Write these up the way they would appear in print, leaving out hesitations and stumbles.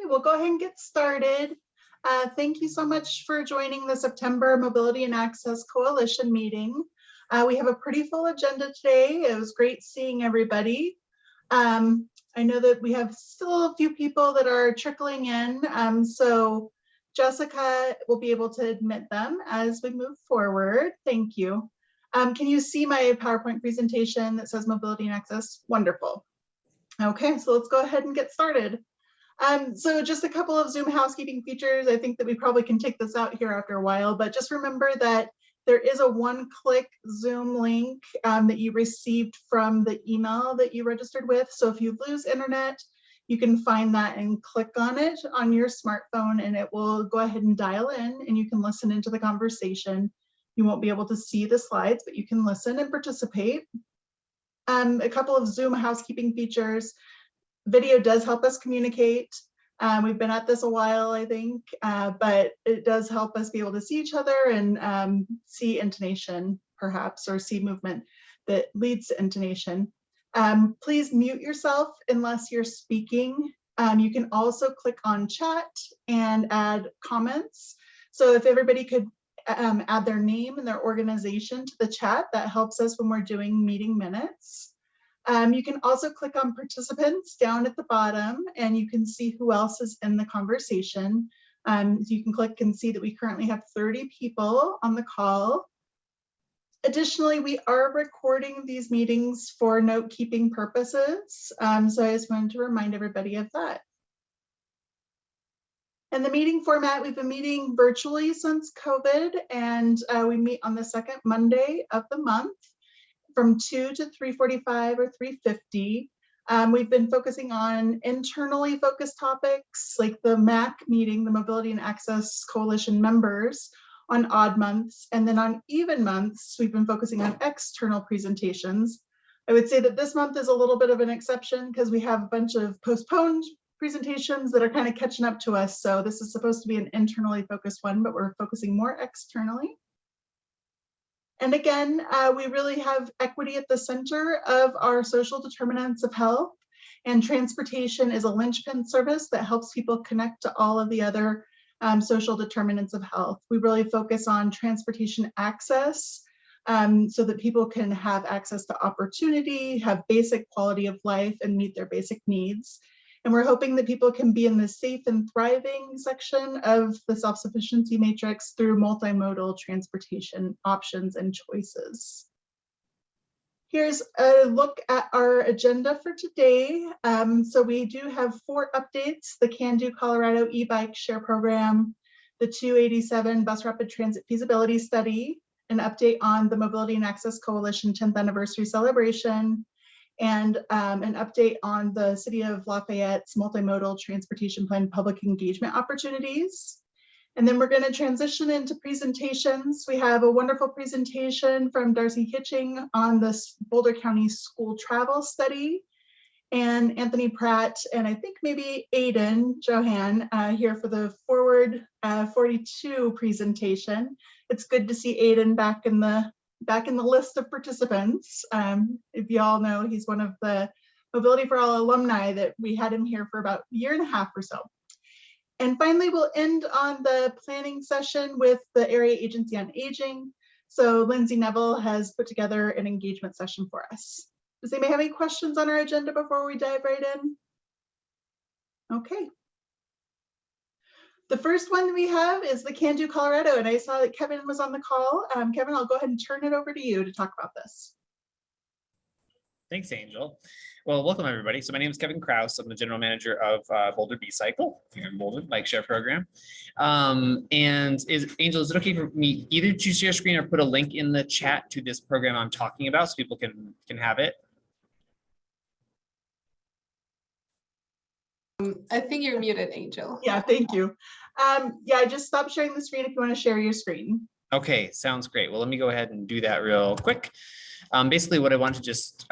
we'll go ahead and get started. Thank you so much for joining the September Mobility and Access Coalition meeting. We have a pretty full agenda today. It was great seeing everybody. I know that we have still a few people that are trickling in, so Jessica will be able to admit them as we move forward. Thank you. Can you see my PowerPoint presentation that says Mobility and Access? Wonderful. Okay, so let's go ahead and get started. So just a couple of Zoom housekeeping features. I think that we probably can take this out here after a while, but just remember that there is a one-click Zoom link that you received from the email that you registered with. So if you lose internet, you can find that and click on it on your smartphone and it will go ahead and dial in and you can listen into the conversation. You won't be able to see the slides, but you can listen and participate. A couple of Zoom housekeeping features. Video does help us communicate. We've been at this a while, I think, but it does help us be able to see each other and see intonation, perhaps, or see movement that leads to intonation. Please mute yourself unless you're speaking. You can also click on chat and add comments. So if everybody could add their name and their organization to the chat, that helps us when we're doing meeting minutes. You can also click on participants down at the bottom and you can see who else is in the conversation. You can click and see that we currently have 30 people on the call. Additionally, we are recording these meetings for note-keeping purposes. So I just wanted to remind everybody of that. And the meeting format, we've been meeting virtually since COVID, and we meet on the second Monday of the month from 2 to 3:45 or 3:50. We've been focusing on internally focused topics like the MAC meeting, the Mobility and Access Coalition members, on odd months. And then on even months, we've been focusing on external presentations. I would say that this month is a little bit of an exception because we have a bunch of postponed presentations that are kind of catching up to us. So this is supposed to be an internally focused one, but we're focusing more externally. And again, we really have equity at the center of our social determinants of health, and transportation is a linchpin service that helps people connect to all of the other social determinants of health. We really focus on transportation access so that people can have access to opportunity, have basic quality of life, and meet their basic needs. And we're hoping that people can be in the safe and thriving section of the self-sufficiency matrix through multimodal transportation options and choices. Here's a look at our agenda for today. So we do have 4 updates: the Can Do Colorado e-bike share program, the 287 bus rapid transit feasibility study, an update on the Mobility and Access Coalition 10th anniversary celebration, and an update on the City of Lafayette's multimodal transportation plan public engagement opportunities. And then we're going to transition into presentations. We have a wonderful presentation from Darcy Hitching on the Boulder County School Travel Study, and Anthony Pratt, and I think maybe Aiden Johan here for the Forward 42 presentation. It's good to see Aiden back in the list of participants. If you all know, he's one of the Mobility for All alumni that we had him here for about a year and a half or so. And finally, we'll end on the planning session with the Area Agency on Aging. So Lindsay Neville has put together an engagement session for us. Does anybody have any questions on our agenda before we dive right in? Okay. The first one we have is the Can Do Colorado, and I saw that Kevin was on the call. Kevin, I'll go ahead and turn it over to you to talk about this. Thanks, Angel. Well, welcome everybody. So my name is Kevin Kraus. I'm the general manager of Boulder B-Cycle, here in Boulder Bike Share Program. And Angel, is it okay for me either to share screen or put a link in the chat to this program I'm talking about so people can have it? I think you're muted, Angel. Yeah, thank you. Yeah, I just stopped sharing the screen if you want to share your screen. Okay, sounds great. Well, let me go ahead and do that real quick. Basically, what I want to just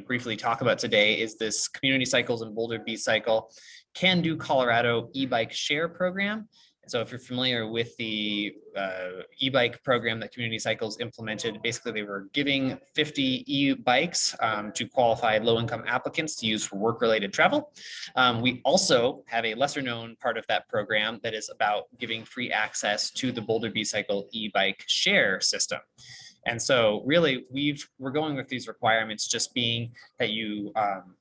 briefly talk about today is this Community Cycles and Boulder B-Cycle Can Do Colorado e-bike share program. So if you're familiar with the e-bike program that Community Cycles implemented, basically they were giving 50 e-bikes to qualified low-income applicants to use for work-related travel. We also have a lesser-known part of that program that is about giving free access to the Boulder B-Cycle e-bike share system. And so really we're going with these requirements just being that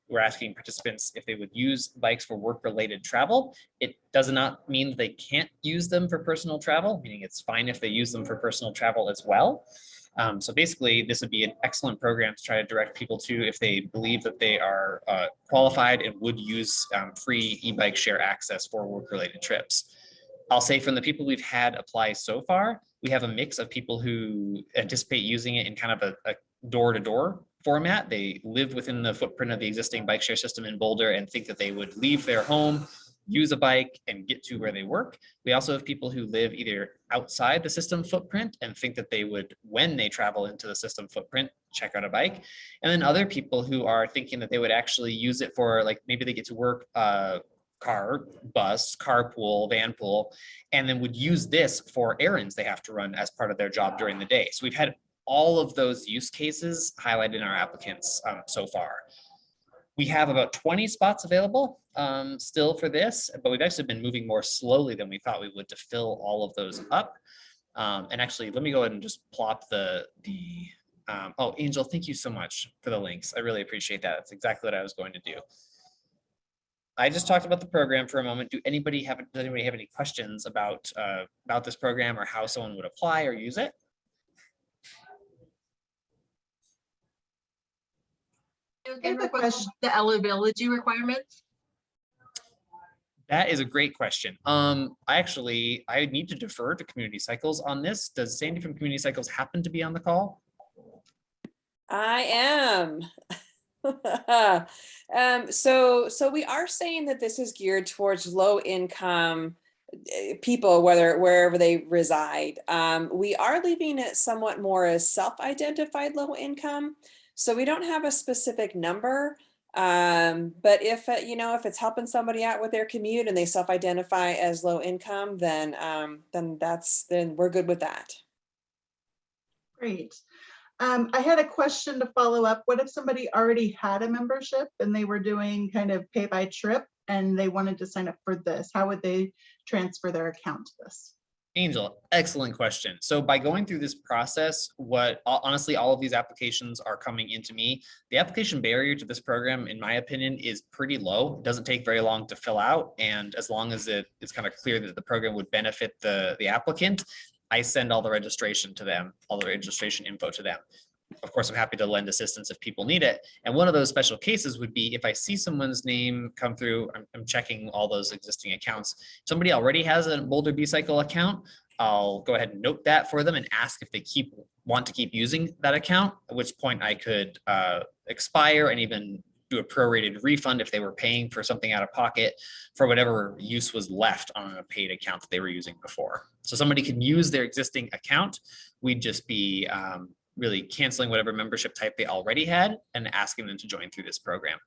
we're asking participants if they would use bikes for work-related travel. It does not mean they can't use them for personal travel, meaning it's fine if they use them for personal travel as well. So basically, this would be an excellent program to try to direct people to if they believe that they are qualified and would use free e-bike share access for work-related trips. I'll say from the people we've had apply so far, we have a mix of people who anticipate using it in kind of a door-to-door format. They live within the footprint of the existing bike share system in Boulder and think that they would leave their home, use a bike, and get to where they work. We also have people who live either outside the system footprint and think that they would, when they travel into the system footprint, check out a bike. And then other people who are thinking that they would actually use it for, like, maybe they get to work, car, bus, carpool, van pool, and then would use this for errands they have to run as part of their job during the day. So we've had all of those use cases highlighted in our applicants so far. We have about 20 spots available still for this, but we've actually been moving more slowly than we thought we would to fill all of those up. And actually, let me go ahead and just plop oh, Angel, thank you so much for the links. I really appreciate that. That's exactly what I was going to do. I just talked about the program for a moment. Does anybody have any questions about this program or how someone would apply or use it? I have a question. The eligibility requirements? That is a great question. I need to defer to Community Cycles on this. Does Sandy from Community Cycles happen to be on the call? I am. So we are saying that this is geared towards low income people, wherever they reside. We are leaving it somewhat more as self-identified low income. So we don't have a specific number. But if it's helping somebody out with their commute and they self-identify as low income, then we're good with that. Great. I had a question to follow up. What if somebody already had a membership and they were doing kind of pay by trip and they wanted to sign up for this? How would they transfer their account to this? Angel, excellent question. So by going through this process, honestly, all of these applications are coming into me. The application barrier to this program, in my opinion, is pretty low. It doesn't take very long to fill out. And as long as it's kind of clear that the program would benefit the applicant, I send all the registration to them, all the registration info to them. Of course, I'm happy to lend assistance if people need it. And one of those special cases would be if I see someone's name come through, I'm checking all those existing accounts. Somebody already has a Boulder B-Cycle account. I'll go ahead and note that for them and ask if they want to keep using that account, at which point I could expire and even do a prorated refund if they were paying for something out of pocket for whatever use was left on a paid account that they were using before. So somebody can use their existing account. We'd just be really canceling whatever membership type they already had and asking them to join through this program.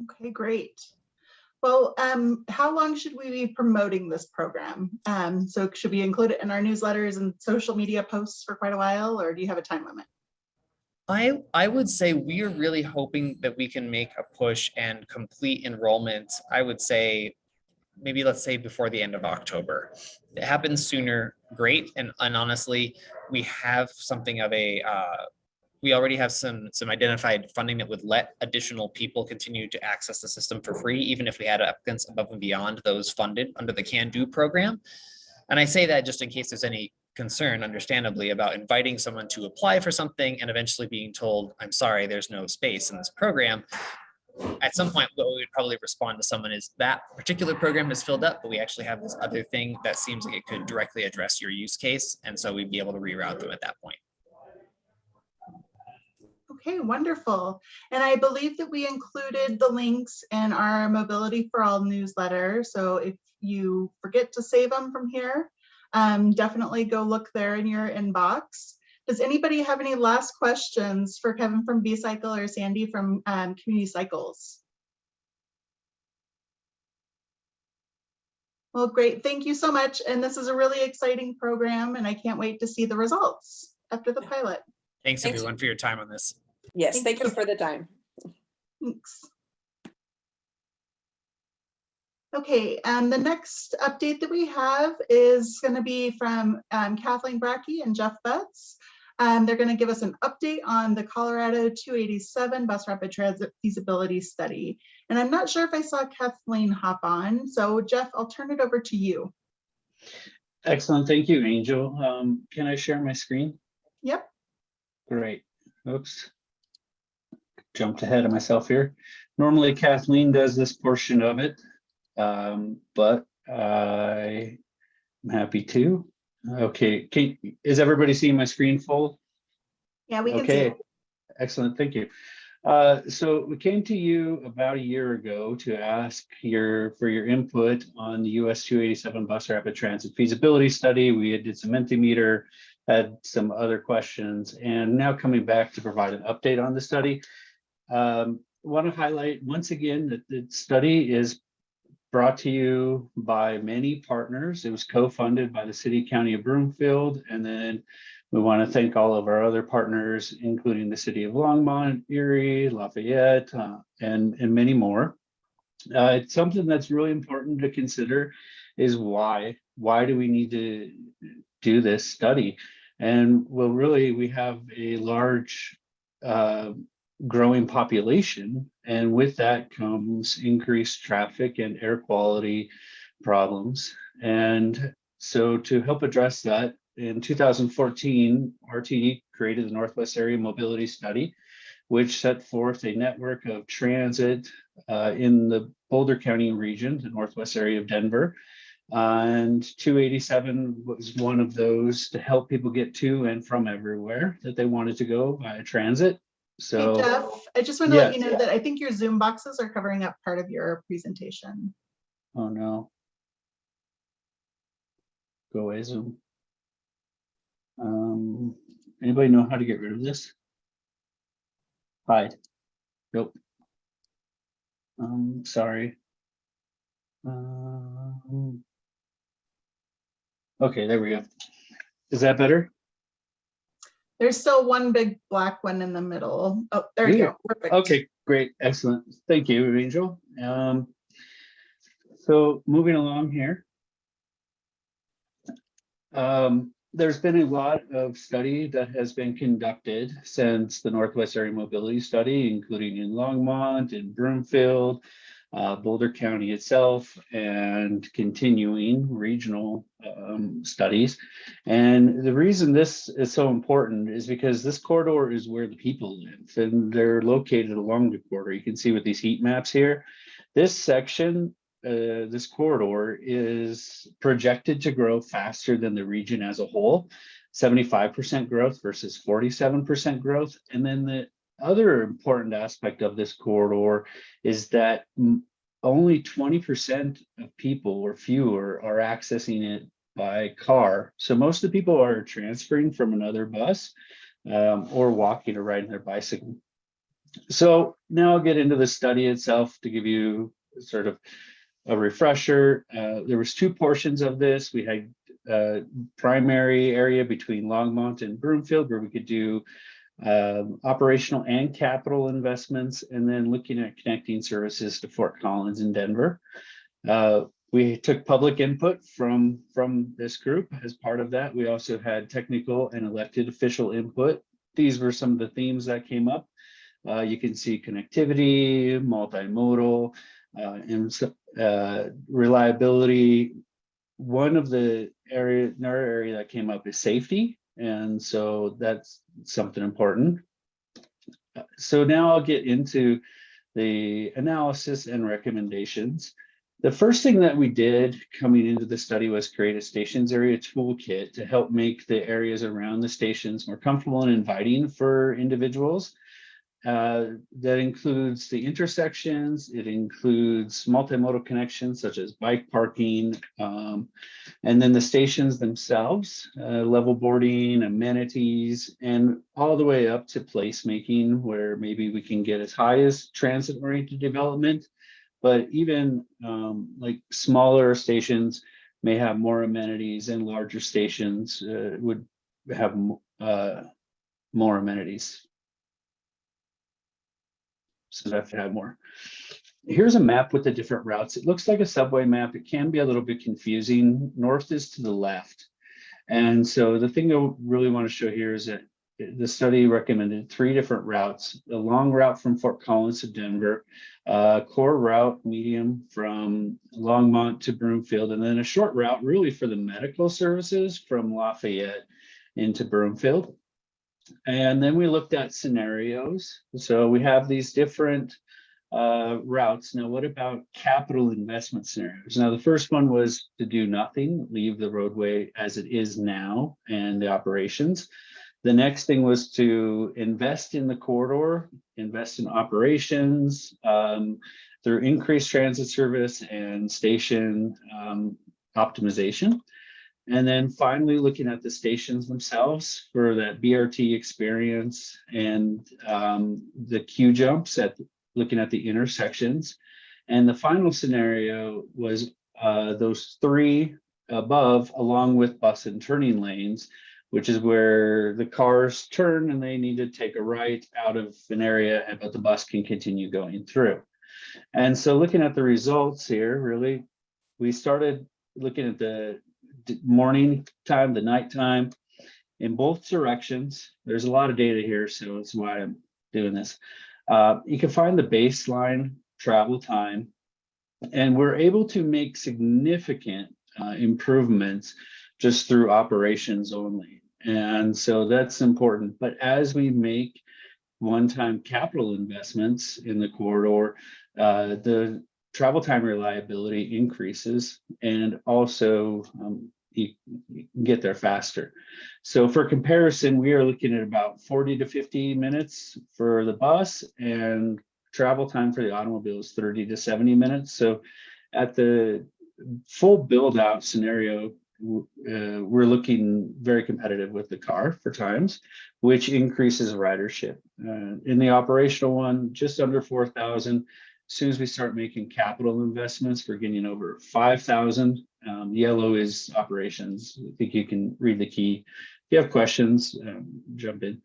Okay, great. Well, how long should we be promoting this program? So should we include it in our newsletters and social media posts for quite a while, or do you have a time limit? I would say we are really hoping that we can make a push and complete enrollment. I would say maybe let's say before the end of October. If it happens sooner, great. And honestly, we have something of we already have some identified funding that would let additional people continue to access the system for free, even if we had applicants above and beyond those funded under the Can Do program. And I say that just in case there's any concern, understandably, about inviting someone to apply for something and eventually being told, I'm sorry, there's no space in this program. At some point, what we would probably respond to someone is that particular program is filled up, but we actually have this other thing that seems like it could directly address your use case. And so we'd be able to reroute them at that point. Okay, wonderful. And I believe that we included the links in our Mobility for All newsletter. So if you forget to save them from here, definitely go look there in your inbox. Does anybody have any last questions for Kevin from B-Cycle or Sandy from Community Cycles? Well, great. Thank you so much. And this is a really exciting program, and I can't wait to see the results after the pilot. Thanks Thanks. everyone for your time on this. Yes, Thank thank you you. for the time. Thanks. Okay, and the next update that we have is going to be from Kathleen Brackey and Jeff Betts. They're going to give us an update on the Colorado 287 bus rapid transit feasibility study. And I'm not sure if I saw Kathleen hop on. So Jeff, I'll turn it over to you. Excellent. Thank you, Angel. Can I share my screen? Yep. Great. Oops. Jumped ahead of myself here. Normally Kathleen does this portion of it, but I'm happy to. Okay, is everybody seeing my screen full? Yeah, we can see Okay, it. excellent. Thank you. So we came to you about a year ago to ask for your input on the US 287 bus rapid transit feasibility study. We did some Mentimeter, had some other questions, and now coming back to provide an update on the study. Want to highlight once again that the study is brought to you by many partners. It was co-funded by the City County of Broomfield, and then we want to thank all of our other partners, including the City of Longmont, Erie, Lafayette, and many more. It's something that's really important to consider is why do we need to do this study? And well, really, we have a large growing population, and with that comes increased traffic and air quality problems. And so to help address that, in 2014, RTD created the Northwest Area Mobility Study, which set forth a network of transit in the Boulder County region, the Northwest area of Denver. And 287 was one of those to help people get to and from everywhere that they wanted to go via transit. So, Hey, Jeff, I just want to let you know that I think your Zoom boxes are covering up part of your presentation. oh no. Go away, Zoom. Anybody know how to get rid of this? Hide. Nope. Sorry. Okay, there we go. Is that better? There's still one big black one in the middle. Oh, there you go. Perfect. Okay, great, excellent. Thank you, Angel. So moving along here. There's been a lot of study that has been conducted since the Northwest Area Mobility Study, including in Longmont, in Broomfield, Boulder County itself, and continuing regional studies. And the reason this is so important is because this corridor is where the people live, and they're located along the corridor. You can see with these heat maps here, this section, this corridor is projected to grow faster than the region as a whole, 75% growth versus 47% growth. And then the other important aspect of this corridor is that only 20% of people or fewer are accessing it by car. So most of the people are transferring from another bus or walking or riding their bicycle. So now I'll get into the study itself to give you sort of a refresher. There was two portions of this. We had primary area between Longmont and Broomfield where we could do operational and capital investments, and then looking at connecting services to Fort Collins and Denver. We took public input from this group as part of that. We also had technical and elected official input. These were some of the themes that came up. You can see connectivity, multimodal, and reliability. One of the another area that came up is safety. And so that's something important. So now I'll get into the analysis and recommendations. The first thing that we did coming into the study was create a stations area toolkit to help make the areas around the stations more comfortable and inviting for individuals. That includes the intersections, it includes multimodal connections such as bike parking, and then the stations themselves, level boarding, amenities, and all the way up to placemaking, where maybe we can get as high as transit-oriented development, but even like smaller stations may have more amenities, and larger stations would have more amenities. So that have more. Here's a map with the different routes. It looks like a subway map. It can be a little bit confusing. North is to the left. And so the thing I really want to show here is that the study recommended 3 different routes: a long route from Fort Collins to Denver, a core route, medium from Longmont to Broomfield, and then a short route really for the medical services from Lafayette into Broomfield. And then we looked at scenarios. So we have these different routes. Now, what about capital investment scenarios? Now, the first one was to do nothing, leave the roadway as it is now and the operations. The next thing was to invest in the corridor, invest in operations through increased transit service and station optimization. And then finally, looking at the stations themselves for that BRT experience and the queue jumps at looking at the intersections. And the final scenario was those 3 above, along with bus and turning lanes, which is where the cars turn and they need to take a right out of an area, but the bus can continue going through. And so looking at the results here, really, we started looking at the morning time, the nighttime in both directions. There's a lot of data here, so that's why I'm doing this. You can find the baseline travel time, and we're able to make significant improvements just through operations only. And so that's important. But as we make one-time capital investments in the corridor, the travel time reliability increases, and also you can get there faster. So for comparison, we are looking at about 40 to 50 minutes for the bus, and travel time for the automobile is 30 to 70 minutes. So at the full build out scenario, we're looking very competitive with the car for times, which increases ridership. In the operational one, just under 4,000. As soon as we start making capital investments, we're getting over 5,000. Yellow is operations. I think you can read the key. If you have questions, jump in.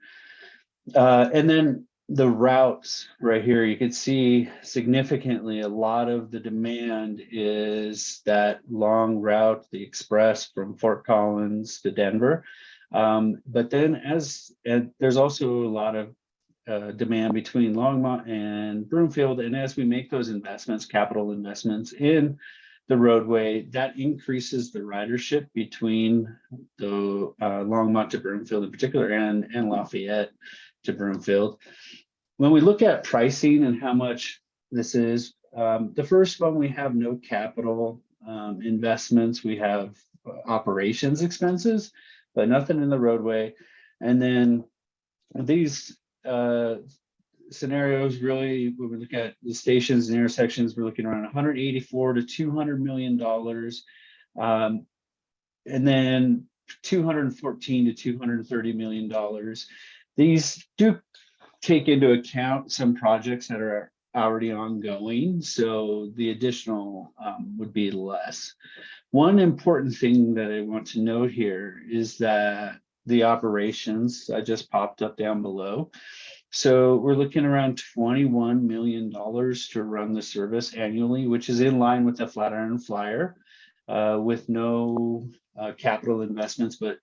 And then the routes right here, you can see significantly a lot of the demand is that long route, the express from Fort Collins to Denver. But then there's also a lot of demand between Longmont and Broomfield. And as we make those investments, capital investments in the roadway, that increases the ridership between the Longmont to Broomfield in particular, and Lafayette to Broomfield. When we look at pricing and how much this is, the first one, we have no capital investments. We have operations expenses, but nothing in the roadway. And then these scenarios, really, when we look at the stations and intersections, we're looking around 184 to $200 million, and then 214 to $230 million. These do take into account some projects that are already ongoing, so the additional would be less. One important thing that I want to note here is that the operations just popped up down below. So we're looking around $21 million to run the service annually, which is in line with the Flatiron Flyer, with no capital investments, but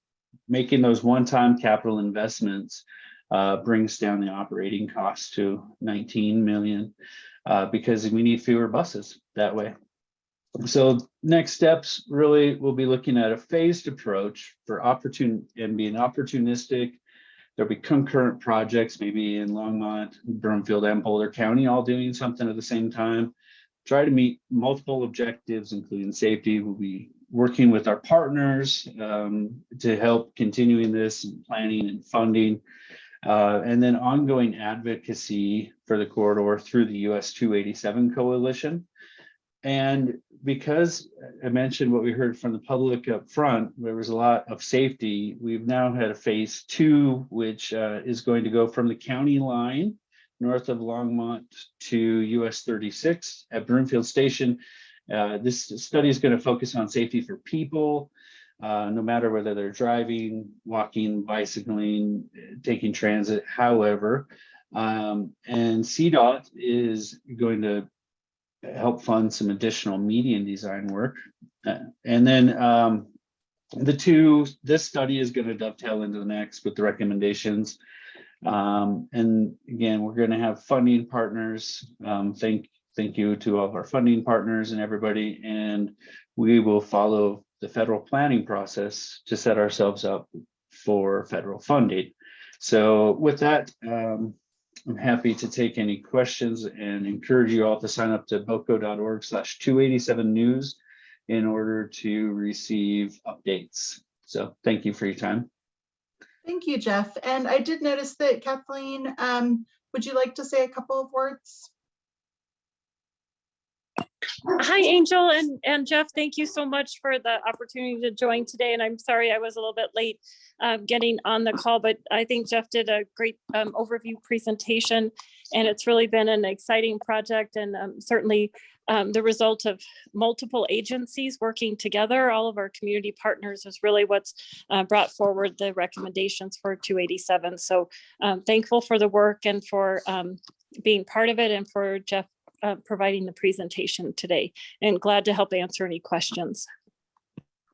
making those one-time capital investments brings down the operating costs to 19 million because we need fewer buses that way. So next steps, really, we'll be looking at a phased approach for being opportunistic. There'll be concurrent projects, maybe in Longmont, Broomfield, and Boulder County, all doing something at the same time. Try to meet multiple objectives, including safety. We'll be working with our partners to help continuing this and planning and funding. And then ongoing advocacy for the corridor through the US 287 Coalition. And because I mentioned what we heard from the public up front, there was a lot of safety. We've now had a phase 2, which is going to go from the county line north of Longmont to US 36 at Broomfield Station. This study is going to focus on safety for people, no matter whether they're driving, walking, bicycling, taking transit, however. And CDOT is going to help fund some additional median design work. And then this study is going to dovetail into the next with the recommendations. And again, we're going to have funding partners. Thank you to all of our funding partners and everybody. And we will follow the federal planning process to set ourselves up for federal funding. So with that, I'm happy to take any questions and encourage you all to sign up to boco.org/287news in order to receive updates. So thank you for your time. Thank you, Jeff. And I did notice that Kathleen, would you like to say a couple of words? Hi, Angel and Jeff. Thank you so much for the opportunity to join today. And I'm sorry I was a little bit late getting on the call, but I think Jeff did a great overview presentation, and it's really been an exciting project, and certainly the result of multiple agencies working together. All of our community partners is really what's brought forward the recommendations for 287. So thankful for the work and for being part of it, and for Jeff providing the presentation today, and glad to help answer any questions.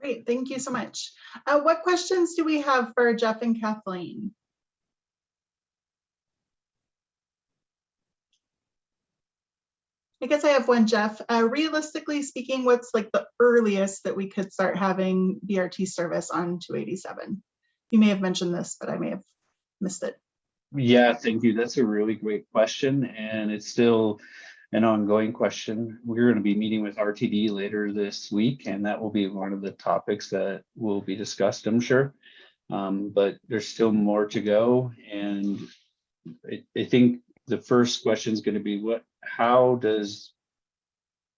Great, thank you so much. What questions do we have for Jeff and Kathleen? I guess I have one, Jeff. Realistically speaking, what's like the earliest that we could start having BRT service on 287? You may have mentioned this, but I may have missed it. Yeah, thank you. That's a really great question, and it's still an ongoing question. We're going to be meeting with RTD later this week, and that will be one of the topics that will be discussed, I'm sure. But there's still more to go, and I think the first question is going to be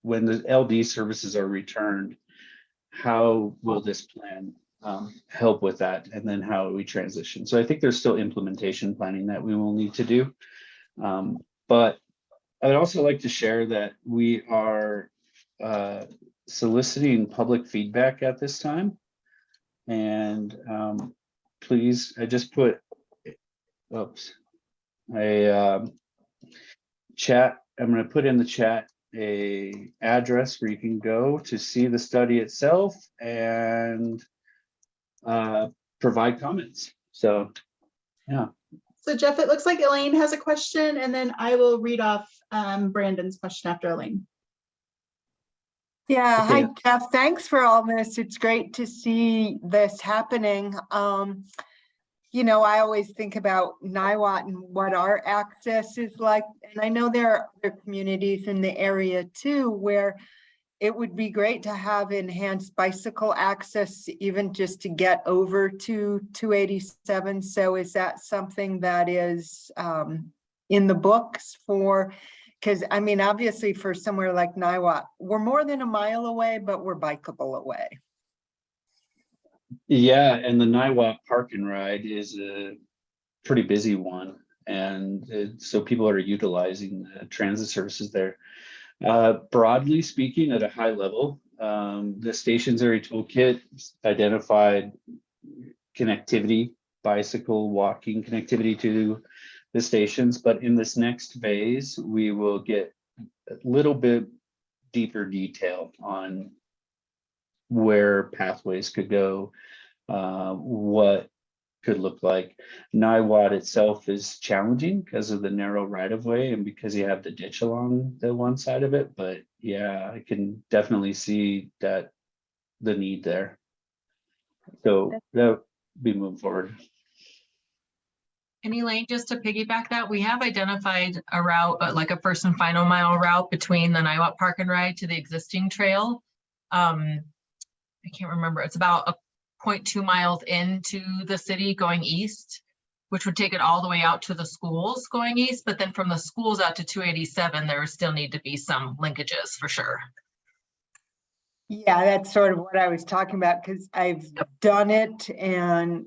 when the LD services are returned, how will this plan help with that, and then how we transition? So I think there's still implementation planning that we will need to do. But I'd also like to share that we are soliciting public feedback at this time. And please, I just put, chat. I'm going to put in the chat a address where you can go to see the study itself and provide comments. So, yeah. So Jeff, it looks like Elaine has a question, and then I will read off Brandon's question after Elaine. Yeah, Okay. hi Jeff, thanks for all this. It's great to see this happening. You know, I always think about Niwot and what our access is like. And I know there are other communities in the area too, where it would be great to have enhanced bicycle access, even just to get over to 287. So is that something that is in the books for, because I mean, obviously for somewhere like Niwot, we're more than a mile away, but we're bikeable away. Yeah, and the Niwot Park and Ride is a pretty busy one. And so people are utilizing the transit services there. Broadly speaking, at a high level, the station's area toolkit identified connectivity, bicycle, walking connectivity to the stations. But in this next phase, we will get a little bit deeper detail on where pathways could go, what could look like. Niwot itself is challenging because of the narrow right of way and because you have the ditch along the one side of it. But yeah, I can definitely see that the need there. So that'll be moving forward. And Elaine, just to piggyback that, we have identified a route, like a first and final mile route between the Niwot Park and Ride to the existing trail. I can't remember. It's about a 0.2 miles into the city going east, which would take it all the way out to the schools going east. But then from the schools out to 287, there still need to be some linkages for sure. Yeah, that's sort of what I was talking about, because I've done it and,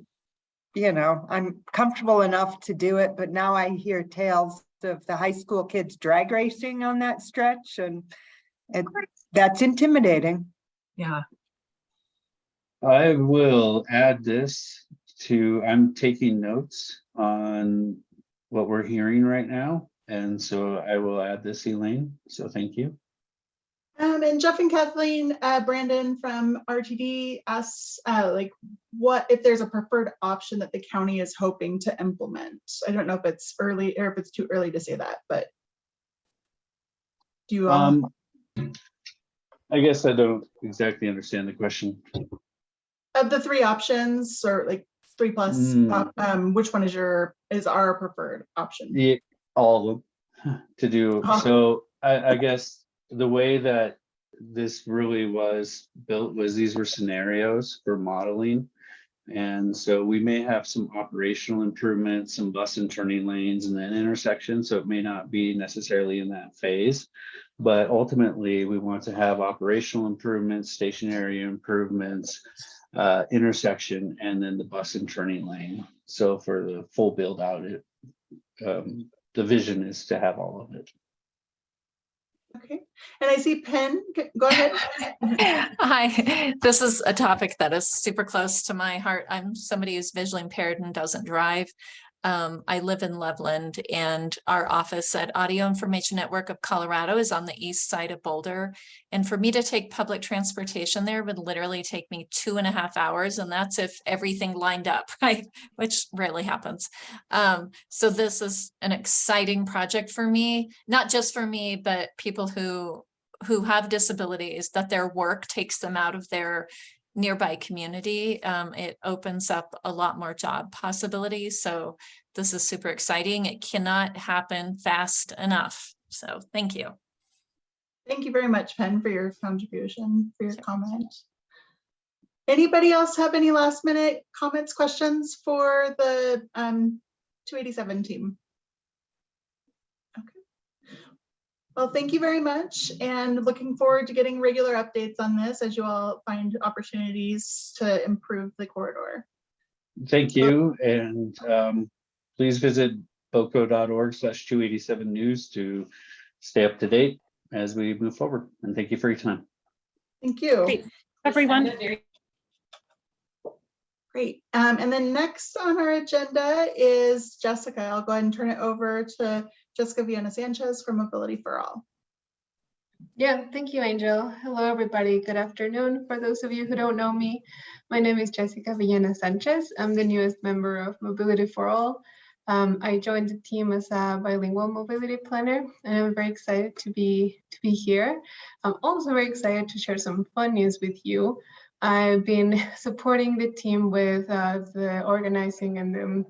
you know, I'm comfortable enough to do it, but now I hear tales of the high school kids drag racing on that stretch, and that's intimidating. Yeah. I will add this to, I'm taking notes on what we're hearing right now. And so I will add this, Elaine. So thank you. And Jeff and Kathleen, Brandon from RTD asks, like, what if there's a preferred option that the county is hoping to implement? I don't know if it's early or if it's too early to say that, but do you all? I guess I don't exactly understand the question. Of the three options, or like 3+, which one is our preferred option? Yeah, all of them to do. So I guess the way that this really was built was these were scenarios for modeling. And so we may have some operational improvements, some bus and turning lanes and then intersections. So it may not be necessarily in that phase, but ultimately we want to have operational improvements, stationary improvements, intersection, and then the bus and turning lane. So for the full build out, the vision is to have all of it. Okay, and I see Penn, go ahead. Hi, this is a topic that is super close to my heart. I'm somebody who's visually impaired and doesn't drive. I live in Loveland, and our office at Audio Information Network of Colorado is on the east side of Boulder. And for me to take public transportation there would literally take me 2.5 hours. And that's if everything lined up, right? Which rarely happens. So this is an exciting project for me, not just for me, but people who have disabilities, that their work takes them out of their nearby community. It opens up a lot more job possibilities. So this is super exciting. It cannot happen fast enough. So thank you. Thank you very much, Penn, for your contribution, for your comment. Anybody else have any last minute comments, questions for the 287 team? Well, thank you very much, and looking forward to getting regular updates on this as you all find opportunities to improve the corridor. Thank you, and please visit boco.org/287news to stay up to date as we move forward. And thank you for your time. Thank you. Great. Everyone. Great. And then next on our agenda is Jessica. I'll go ahead and turn it over to Jessica Viana Sanchez from Mobility for All. Yeah, thank you, Angel. Hello, everybody. Good afternoon. For those of you who don't know me, my name is Jessica Villena Sanchez. I'm the newest member of Mobility for All. I joined the team as a bilingual mobility planner, and I'm very excited to be here. I'm also very excited to share some fun news with you. I've been supporting the team with the organizing and the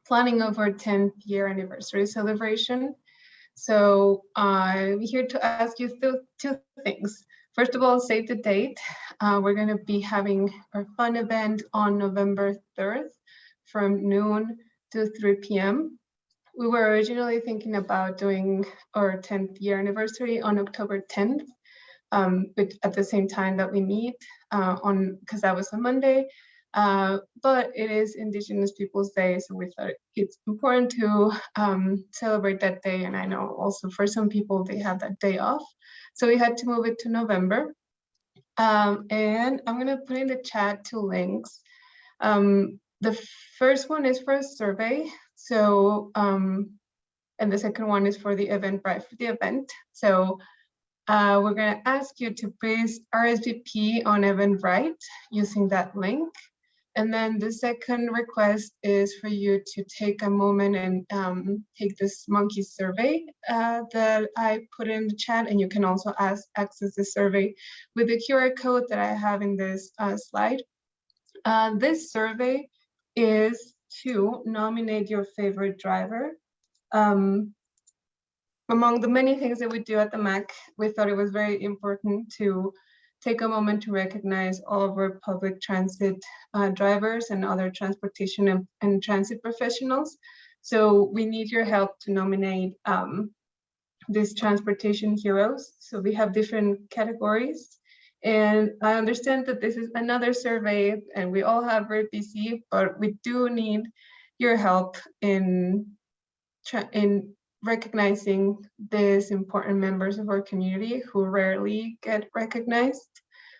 planning of our 10th year anniversary celebration. So I'm here to ask you two things. First of all, save the date. We're going to be having our fun event on November 3rd from noon to 3 p.m. We were originally thinking about doing our 10th year anniversary on October 10th, but at the same time that we meet because that was a Monday. But it is Indigenous Peoples Day, so we thought it's important to celebrate that day. And I know also for some people they have that day off, so we had to move it to November. And I'm gonna put in the chat 2 links. The first one is for a survey, so and the second one is for the Eventbrite for the event. So we're gonna ask you to please RSVP on Eventbrite using that link. And then the second request is for you to take a moment and take this monkey survey that I put in the chat, and you can also access the survey with the QR code that I have in this slide. This survey is to nominate your favorite driver. Among the many things that we do at the MAC, we thought it was very important to take a moment to recognize all of our public transit drivers and other transportation and transit professionals. So we need your help to nominate these transportation heroes. So we have different categories. And I understand that this is another survey and we all have very busy, but we do need your help in recognizing these important members of our community who rarely get recognized.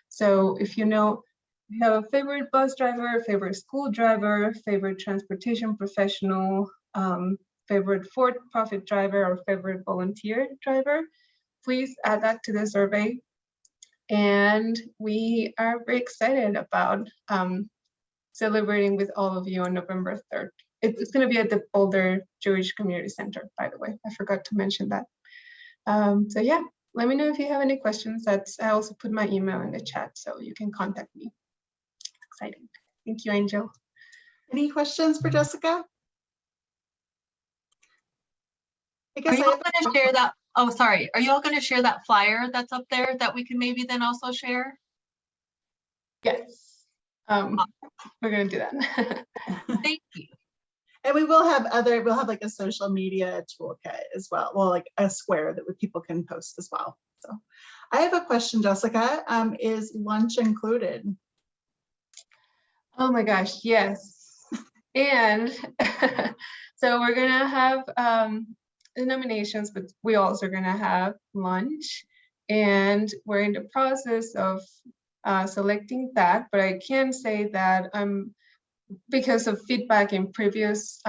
So if you know, you have a favorite bus driver, favorite school driver, favorite transportation professional, favorite for-profit driver, or favorite volunteer driver, please add that to the survey. And we are very excited about celebrating with all of you on November 3rd. It's going to be at the Boulder Jewish Community Center, by the way. I forgot to mention that. So yeah, let me know if you have any questions. I also put my email in the chat, so you can contact me. Exciting. Thank you, Angel. Any questions for Jessica? I Are guess you I all have going to share that? Oh, sorry. Are you all going to share that flyer that's up there that we can maybe then also share? Yes, we're going to do that. Thank you. And we'll have like a social media toolkit as well. Well, like a square that people can post as well. So I have a question, Jessica. Is lunch included? Oh my gosh, yes. And so we're gonna have the nominations, but we also are gonna have lunch, and we're in the process of selecting that. But I can say that because of feedback in previous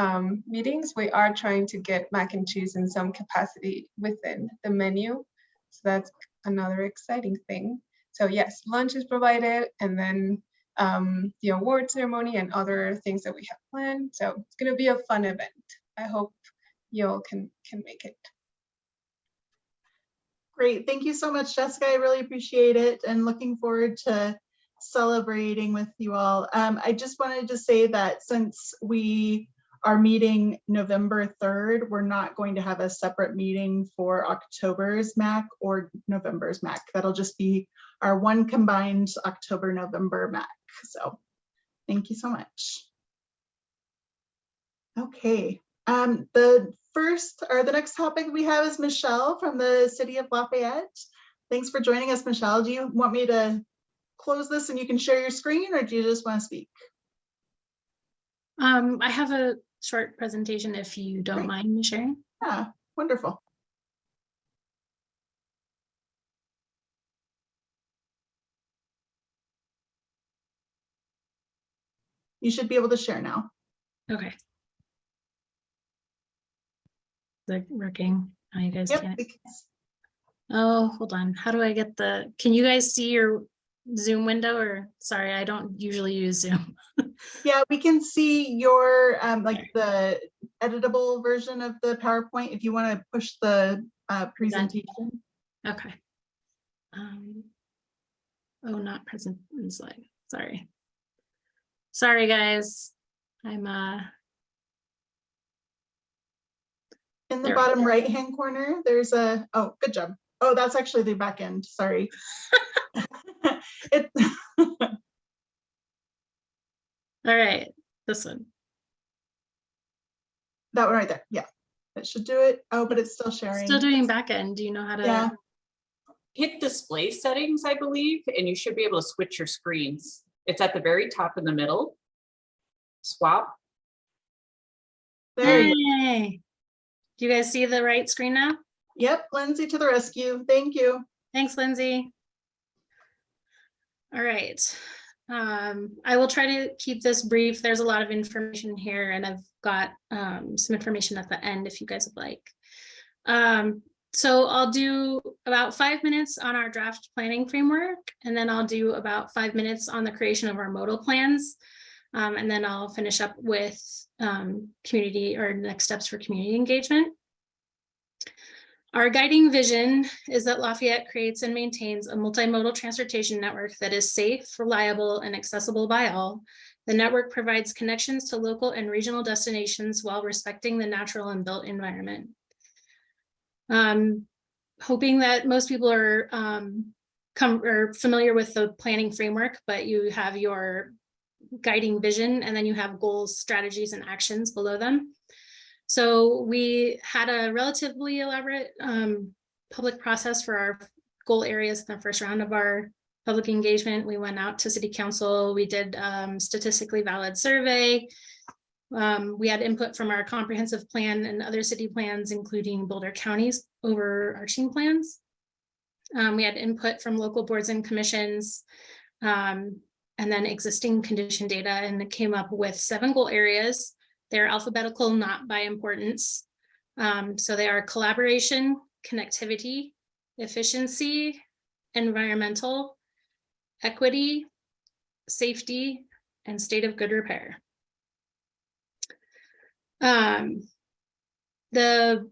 meetings, we are trying to get mac and cheese in some capacity within the menu. So that's another exciting thing. So yes, lunch is provided, and then the award ceremony and other things that we have planned. So it's going to be a fun event. I hope you all can make it. Great. Thank you so much, Jessica. I really appreciate it, and looking forward to celebrating with you all. I just wanted to say that since we are meeting November 3rd, we're not going to have a separate meeting for October's MAC or November's MAC. That'll just be our one combined October-November MAC. So thank you so much. Okay, the next topic we have is Michelle from the City of Lafayette. Thanks for joining us, Michelle. Do you want me to close this and you can share your screen, or do you just want to speak? I have a short presentation if you don't mind me sharing. Yeah, wonderful. You should be able to share now. Okay. Is it working? Oh, you guys can't. Oh, hold on. How do I get can you guys see your Zoom window, or sorry, I don't usually use Zoom. Yeah, we can see your like the editable version of the PowerPoint if you want to push the presentation. Okay. Oh, not present slide. Sorry, guys. I'm in the bottom right hand corner, there's a, oh, good job. Oh, that's actually the back end. Sorry. All right, this one. That one right there. Yeah, that should do it. Oh, but it's still sharing. Still doing back end. Do you know how to? Yeah. Hit display settings, I believe, and you should be able to switch your screens. It's at the very top in the middle. Swap. There you go. Hey. Do you guys see the right screen now? Yep, Lindsay to the rescue. Thank you. Thanks, Lindsay. All right. I will try to keep this brief. There's a lot of information here, and I've got some information at the end if you guys would like. So I'll do about 5 minutes on our draft planning framework, and then I'll do about 5 minutes on the creation of our modal plans. And then I'll finish up with community or next steps for community engagement. Our guiding vision is that Lafayette creates and maintains a multimodal transportation network that is safe, reliable, and accessible by all. The network provides connections to local and regional destinations while respecting the natural and built environment. Hoping that most people are familiar with the planning framework, but you have your guiding vision, and then you have goals, strategies, and actions below them. So we had a relatively elaborate public process for our goal areas in the first round of our public engagement. We went out to City Council, we did statistically valid survey, We had input from our comprehensive plan and other city plans, including Boulder County's overarching plans. We had input from local boards and commissions, and then existing condition data, and it came up with 7 goal areas. They're alphabetical, not by importance. So they are collaboration, connectivity, efficiency, environmental, equity, safety, and state of good repair. The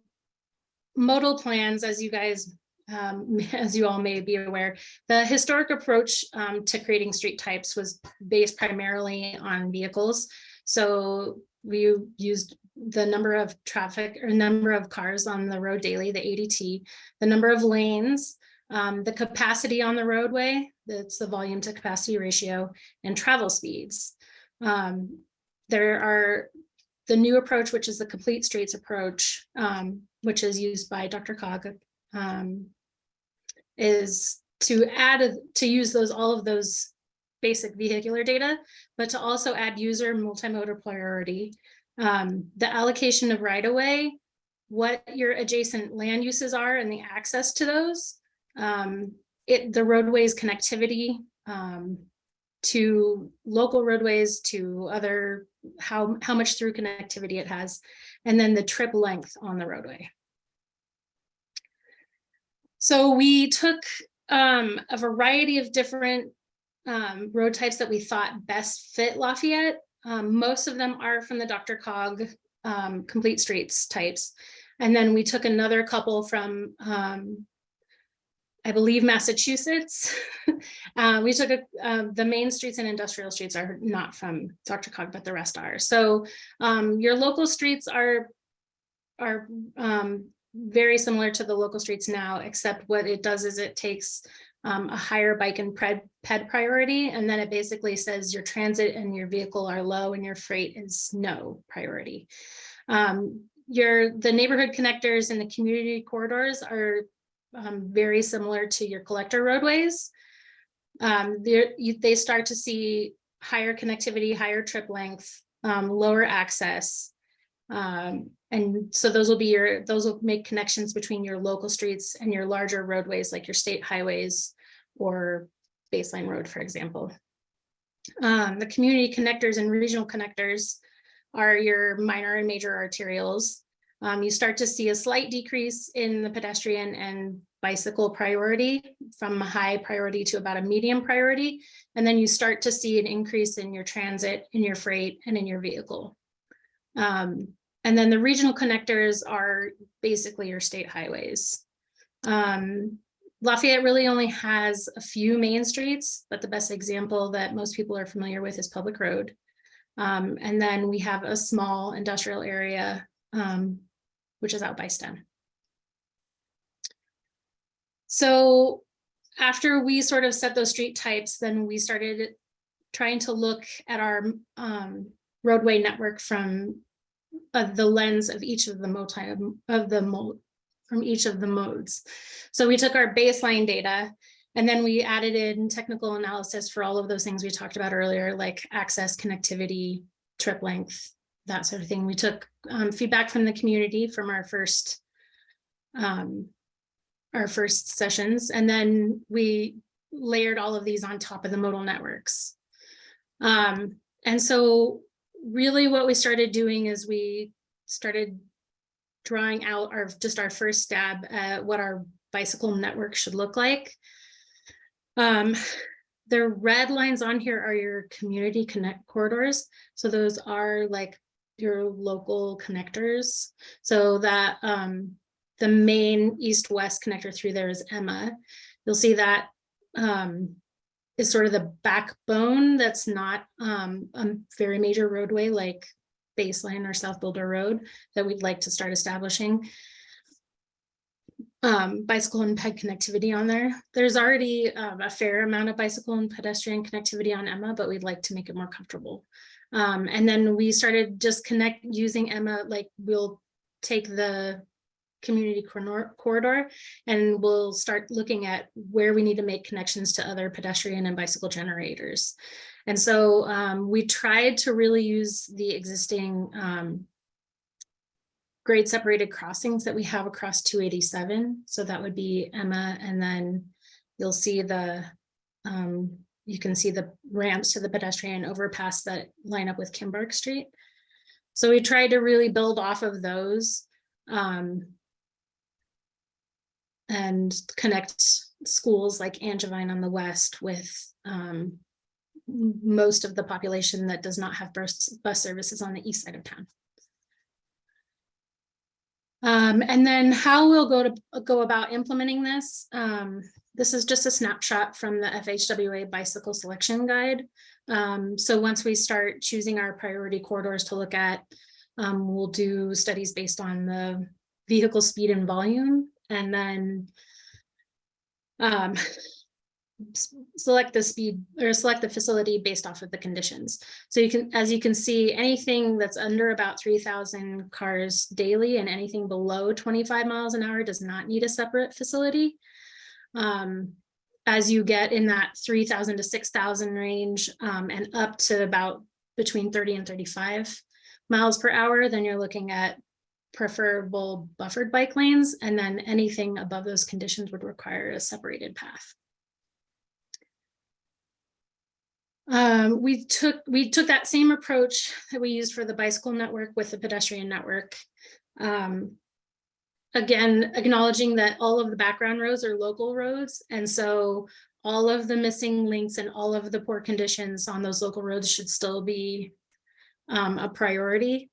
modal plans, as you guys, as you all may be aware, the historic approach to creating street types was based primarily on vehicles. So we used the number of traffic or number of cars on the road daily, the ADT, the number of lanes, the capacity on the roadway, that's the volume to capacity ratio, and travel speeds. There are the new approach, which is the complete streets approach, which is used by DRCOG, is to use all of those basic vehicular data, but to also add user multimodal priority, the allocation of right-of-way, what your adjacent land uses are and the access to those, the roadways connectivity to local roadways, to other, how much through connectivity it has, and then the trip length on the roadway. So we took a variety of different road types that we thought best fit Lafayette. Most of them are from the DRCOG complete streets types. And then we took another couple from, I believe, Massachusetts. We took the main streets and industrial streets are not from DRCOG, but the rest are. So your local streets are very similar to the local streets now, except what it does is it takes a higher bike and ped priority, and then it basically says your transit and your vehicle are low and your freight is no priority. The neighborhood connectors and the community corridors are very similar to your collector roadways. They start to see higher connectivity, higher trip length, lower access. And so those will make connections between your local streets and your larger roadways, like your state highways or Baseline Road, for example. The community connectors and regional connectors are your minor and major arterials. You start to see a slight decrease in the pedestrian and bicycle priority, from a high priority to about a medium priority. And then you start to see an increase in your transit, in your freight, and in your vehicle. And then the regional connectors are basically your state highways. Lafayette really only has a few main streets, but the best example that most people are familiar with is Public Road. And then we have a small industrial area, which is out by Sten. So after we sort of set those street types, then we started trying to look at our roadway network from the lens of each of the from each of the modes. So we took our baseline data and then we added in technical analysis for all of those things we talked about earlier, like access, connectivity, trip length, that sort of thing. We took feedback from the community from our first sessions, and then we layered all of these on top of the modal networks. And so really what we started doing is we started drawing out our first stab at what our bicycle network should look like. The red lines on here are your community connect corridors. So those are like your local connectors. So that the main east-west connector through there is Emma. You'll see that is sort of the backbone that's not a very major roadway like Baseline or South Boulder Road that we'd like to start establishing bicycle and ped connectivity on there. There's already a fair amount of bicycle and pedestrian connectivity on Emma, but we'd like to make it more comfortable. And then we started just using Emma, like we'll take the community corridor, and we'll start looking at where we need to make connections to other pedestrian and bicycle generators. And so we tried to really use the existing grade separated crossings that we have across 287. So that would be Emma, and then you'll see the you can see the ramps to the pedestrian overpass that line up with Kimbark Street. So we tried to really build off of those and connect schools like Angevine on the west with most of the population that does not have bus services on the east side of town. And then how we'll go about implementing this. This is just a snapshot from the FHWA bicycle selection guide. So once we start choosing our priority corridors to look at, we'll do studies based on the vehicle speed and volume, and then select the speed or select the facility based off of the conditions. So you can, as you can see, anything that's under about 3,000 cars daily and anything below 25 miles an hour does not need a separate facility. As you get in that 3,000 to 6,000 range and up to about between 30 and 35 miles per hour, then you're looking at preferable buffered bike lanes, and then anything above those conditions would require a separated path. We took that same approach that we used for the bicycle network with the pedestrian network. Again, acknowledging that all of the background roads are local roads, and so all of the missing links and all of the poor conditions on those local roads should still be a priority.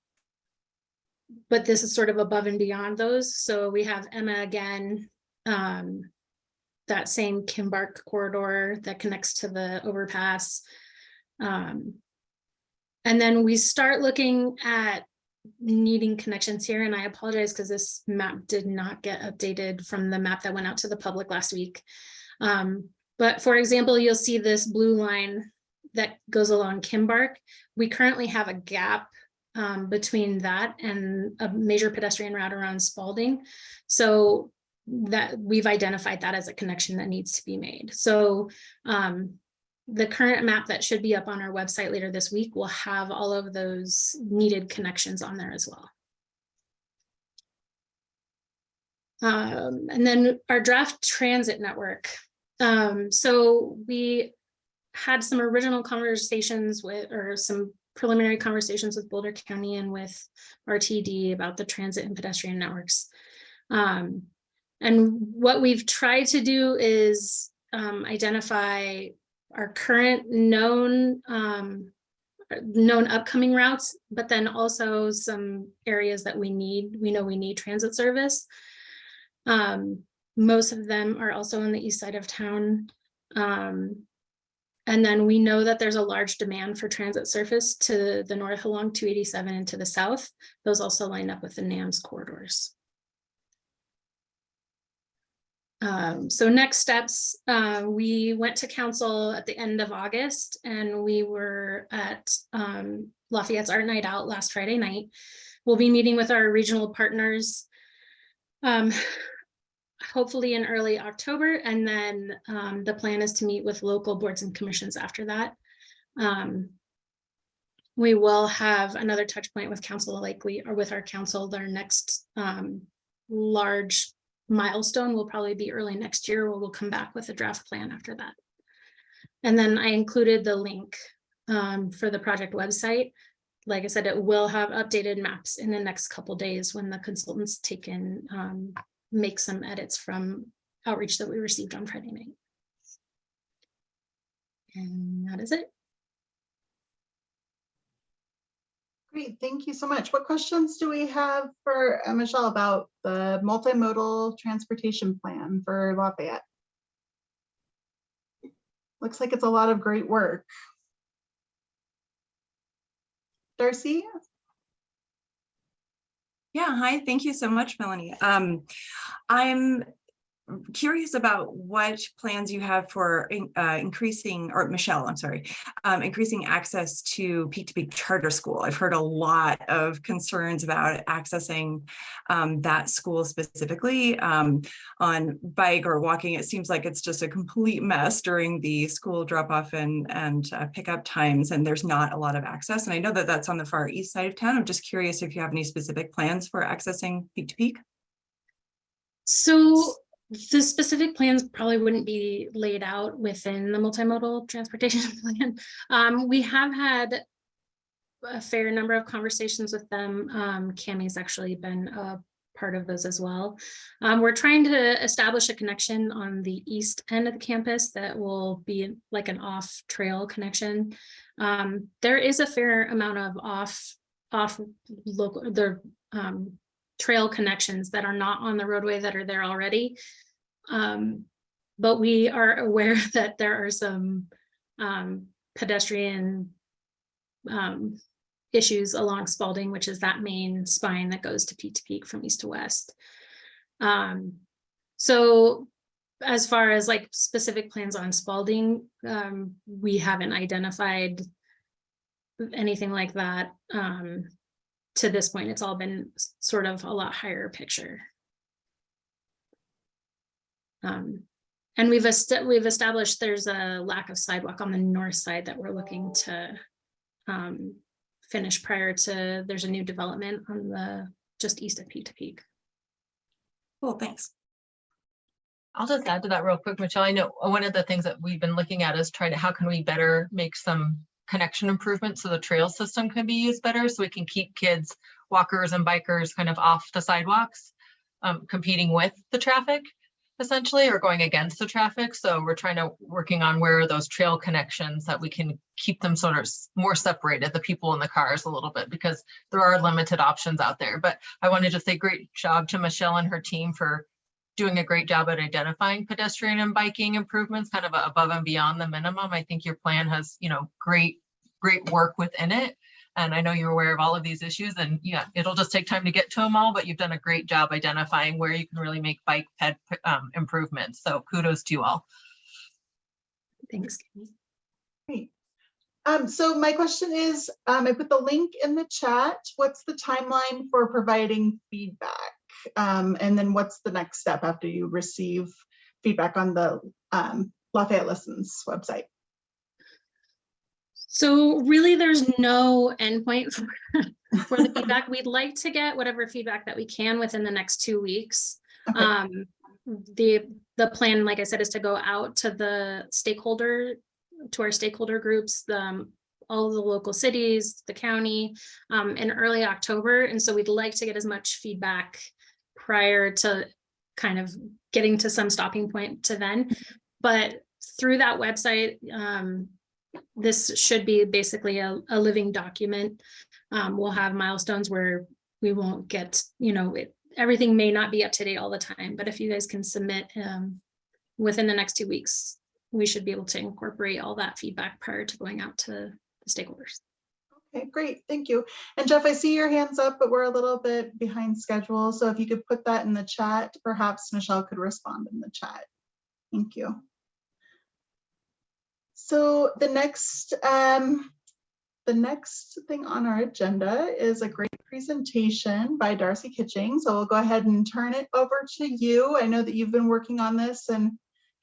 But this is sort of above and beyond those. So we have Emma again, that same Kimbark corridor that connects to the overpass. And then we start looking at needing connections here, and I apologize because this map did not get updated from the map that went out to the public last week. But for example, you'll see this blue line that goes along Kimbark. We currently have a gap between that and a major pedestrian route around Spalding. So that we've identified that as a connection that needs to be made. So the current map that should be up on our website later this week will have all of those needed connections on there as well. And then our draft transit network. So we had some original conversations with, or some preliminary conversations with Boulder County and with RTD about the transit and pedestrian networks. And what we've tried to do is identify our current known upcoming routes, but then also some areas that we know we need transit service. Most of them are also on the east side of town. And then we know that there's a large demand for transit service to the north along 287 and to the south. Those also line up with the NAMS corridors. So next steps, we went to council at the end of August, and we were at Lafayette's Art Night Out last Friday night. We'll be meeting with our regional partners hopefully in early October, and then the plan is to meet with local boards and commissions after that. We will have another touch point with council, likely, or with our council. Their next large milestone will probably be early next year, where we'll come back with a draft plan after that. And then I included the link for the project website. Like I said, it will have updated maps in the next couple days when the consultants take in, make some edits from outreach that we received on Friday night. And that is it. Great, thank you so much. What questions do we have for Michelle about the multimodal transportation plan for Lafayette? Looks like it's a lot of great work. Darcy? Yeah, hi, thank you so much, Melanie. I'm curious about what plans you have for increasing, or Michelle, I'm sorry, increasing access to Peak Charter School. I've heard a lot of concerns about accessing that school specifically on bike or walking. It seems like it's just a complete mess during the school drop-off and pickup times, and there's not a lot of access. And I know that that's on the far east side of town. I'm just curious if you have any specific plans for accessing Peak to Peak. So the specific plans probably wouldn't be laid out within the multimodal transportation plan. We have had a fair number of conversations with them. Cammie's actually been a part of those as well. We're trying to establish a connection on the east end of the campus that will be like an off trail connection. There is a fair amount of off local trail connections that are not on the roadway that are there already. But we are aware that there are some pedestrian issues along Spalding, which is that main spine that goes to Peak from east to west. So as far as like specific plans on Spalding, we haven't identified anything like that. To this point, it's all been sort of a lot higher picture. And we've established there's a lack of sidewalk on the north side that we're looking to finish prior to, there's a new development on the just east of Peak. Cool, thanks. I'll just add to that real quick, Michelle. I know one of the things that we've been looking at is trying to, how can we better make some connection improvements so the trail system can be used better, so we can keep kids, walkers and bikers kind of off the sidewalks, competing with the traffic essentially, or going against the traffic. So we're working on where are those trail connections that we can keep them sort of more separated, the people in the cars a little bit, because there are limited options out there. But I wanted to say great job to Michelle and her team for doing a great job at identifying pedestrian and biking improvements, kind of above and beyond the minimum. I think your plan has, great work within it. And I know you're aware of all of these issues, and yeah, it'll just take time to get to them all, but you've done a great job identifying where you can really make bike ped improvements. So kudos to you all. Thanks. Great. So my question is, I put the link in the chat. What's the timeline for providing feedback? And then what's the next step after you receive feedback on the Lafayette Listens website? So really there's no endpoint for the feedback. We'd like to get whatever feedback that we can within the next 2 weeks. Okay. The plan, like I said, is to go out to our stakeholder groups, all the local cities, the county, in early October. And so we'd like to get as much feedback prior to kind of getting to some stopping point to then. But through that website, this should be basically a living document. We'll have milestones where we won't get, everything may not be up to date all the time, but if you guys can submit within the next 2 weeks, we should be able to incorporate all that feedback prior to going out to the stakeholders. Okay, great, thank you. And Jeff, I see your hands up, but we're a little bit behind schedule. So if you could put that in the chat, perhaps Michelle could respond in the chat. Thank you. So the next thing on our agenda is a great presentation by Darcy Kitching. So we'll go ahead and turn it over to you. I know that you've been working on this and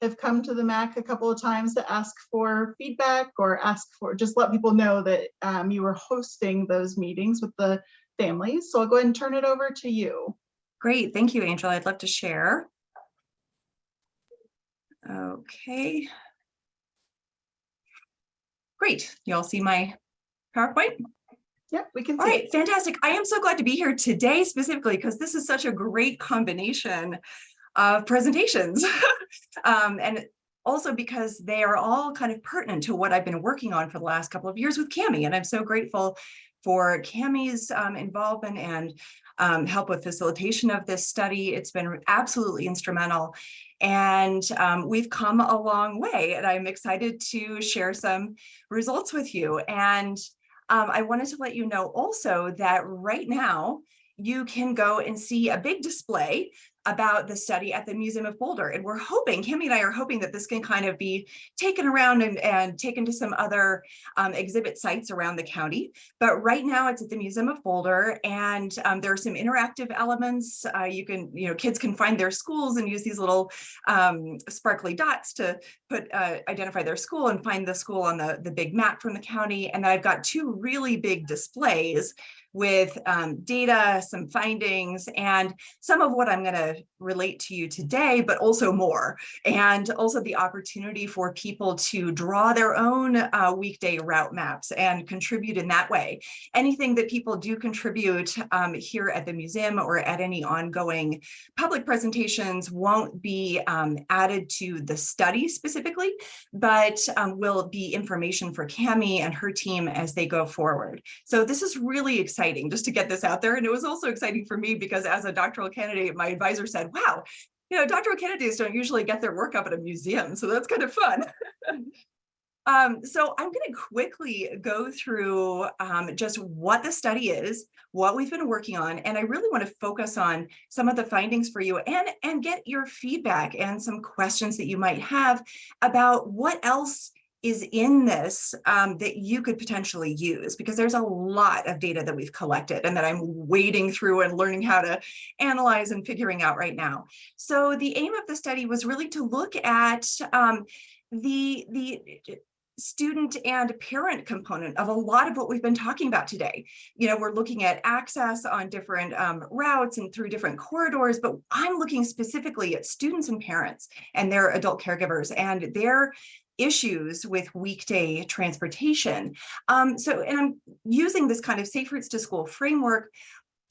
have come to the MAC a couple of times to ask for feedback or just let people know that you were hosting those meetings with the families. So I'll go ahead and turn it over to you. Great, thank you, Angel. I'd love to share. Okay. Great, you all see my PowerPoint? Yep, we can see. All right, fantastic. I am so glad to be here today specifically because this is such a great combination of presentations. And also because they are all kind of pertinent to what I've been working on for the last couple of years with Cammie. And I'm so grateful for Cammie's involvement and help with facilitation of this study. It's been absolutely instrumental. And we've come a long way, and I'm excited to share some results with you. And I wanted to let you know also that right now you can go and see a big display about the study at the Museum of Boulder. And we're hoping, Cami and I are hoping that this can kind of be taken around and taken to some other exhibit sites around the county. But right now it's at the Museum of Boulder, and there are some interactive elements. Kids can find their schools and use these little sparkly dots to identify their school and find the school on the big map from the county. And I've got 2 really big displays with data, some findings, and some of what I'm going to relate to you today, but also more. And also the opportunity for people to draw their own weekday route maps and contribute in that way. Anything that people do contribute here at the museum or at any ongoing public presentations won't be added to the study specifically, but will be information for Cami and her team as they go forward. So this is really exciting just to get this out there. And it was also exciting for me because as a doctoral candidate, my advisor said, wow, doctoral candidates don't usually get their work up at a museum. So that's kind of fun. So I'm going to quickly go through just what the study is, what we've been working on, and I really want to focus on some of the findings for you and get your feedback and some questions that you might have about what else is in this that you could potentially use, because there's a lot of data that we've collected and that I'm wading through and learning how to analyze and figuring out right now. So the aim of the study was really to look at the student and parent component of a lot of what we've been talking about today. We're looking at access on different routes and through different corridors, but I'm looking specifically at students and parents and their adult caregivers and their issues with weekday transportation. And I'm using this kind of Safe Routes to School framework,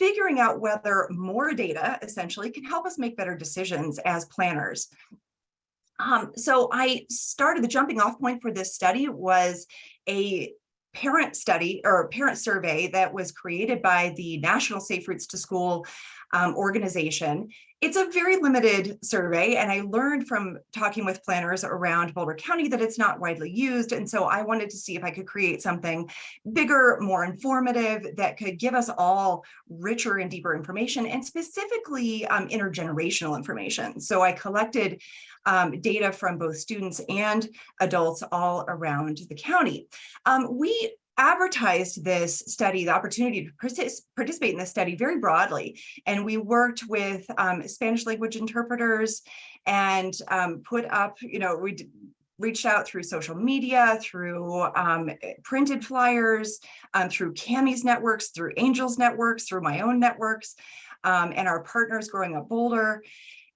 figuring out whether more data essentially can help us make better decisions as planners. So I started, the jumping off point for this study was a parent study or parent survey that was created by the National Safe Routes to School organization. It's a very limited survey, and I learned from talking with planners around Boulder County that it's not widely used. And so I wanted to see if I could create something bigger, more informative, that could give us all richer and deeper information, and specifically intergenerational information. So I collected data from both students and adults all around the county. We advertised this study, the opportunity to participate in this study, very broadly. And we worked with Spanish language interpreters and put up, we reached out through social media, through printed flyers, through Cami's networks, through Angel's networks, through my own networks, and our partners Growing Up Boulder,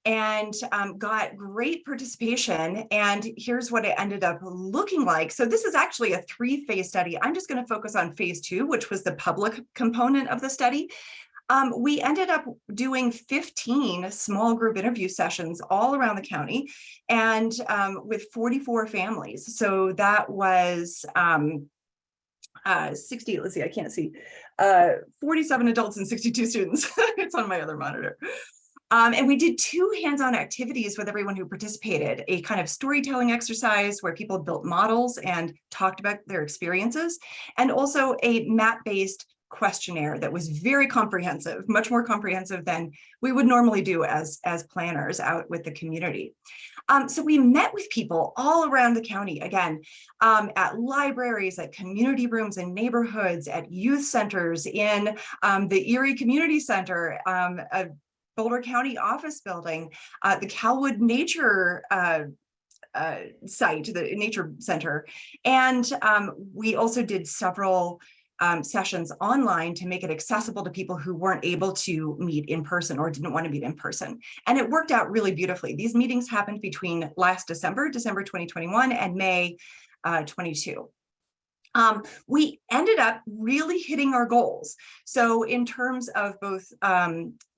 and got great participation. And here's what it ended up looking like. So this is actually a 3-phase study. I'm just going to focus on phase 2, which was the public component of the study. We ended up doing 15 small group interview sessions all around the county, and with 44 families. So that was 60, let's see, I can't see, 47 adults and 62 students. It's on my other monitor. And we did 2 hands-on activities with everyone who participated, a kind of storytelling exercise where people built models and talked about their experiences, and also a map-based questionnaire that was very comprehensive, much more comprehensive than we would normally do as planners out with the community. So we met with people all around the county, again, at libraries, at community rooms in neighborhoods, at youth centers, in the Erie Community Center, a Boulder County office building, the Calwood Nature site, the Nature Center. And we also did several sessions online to make it accessible to people who weren't able to meet in person or didn't want to meet in person. And it worked out really beautifully. These meetings happened between last December 2021, and May 22. We ended up really hitting our goals. So in terms of both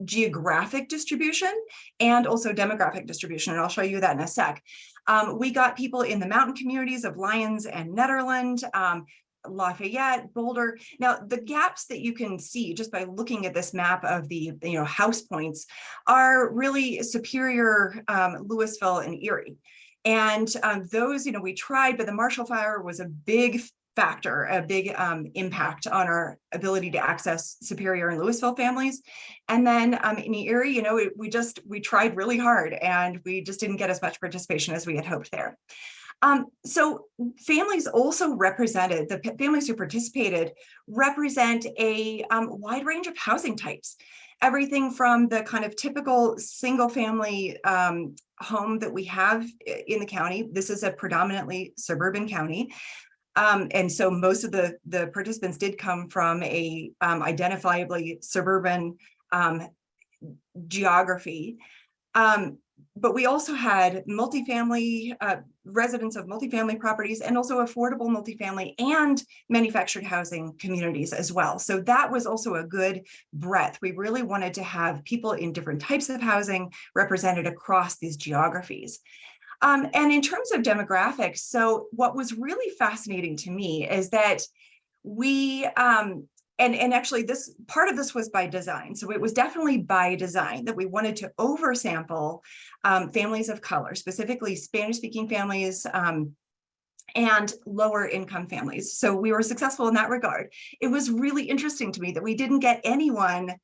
geographic distribution and also demographic distribution, and I'll show you that in a sec. We got people in the mountain communities of Lyons and Nederland, Lafayette, Boulder. Now, the gaps that you can see just by looking at this map of the house points are really Superior, Louisville, and Erie. And those, we tried, but the Marshall Fire was a big factor, a big impact on our ability to access Superior and Louisville families. And then in Erie, you know, we tried really hard and we just didn't get as much participation as we had hoped there. So families also represented, the families who participated represent a wide range of housing types. Everything from the kind of typical single family home that we have in the county. This is a predominantly suburban county. And so most of the participants did come from a identifiably suburban geography. But we also had multifamily residents of multifamily properties and also affordable multifamily and manufactured housing communities as well. So that was also a good breadth. We really wanted to have people in different types of housing represented across these geographies. And in terms of demographics, so what was really fascinating to me is that we, and actually this part of this was by design. So it was definitely by design that we wanted to oversample families of color, specifically Spanish-speaking families and lower income families. So we were successful in that regard. It was really interesting to me that we didn't get anyone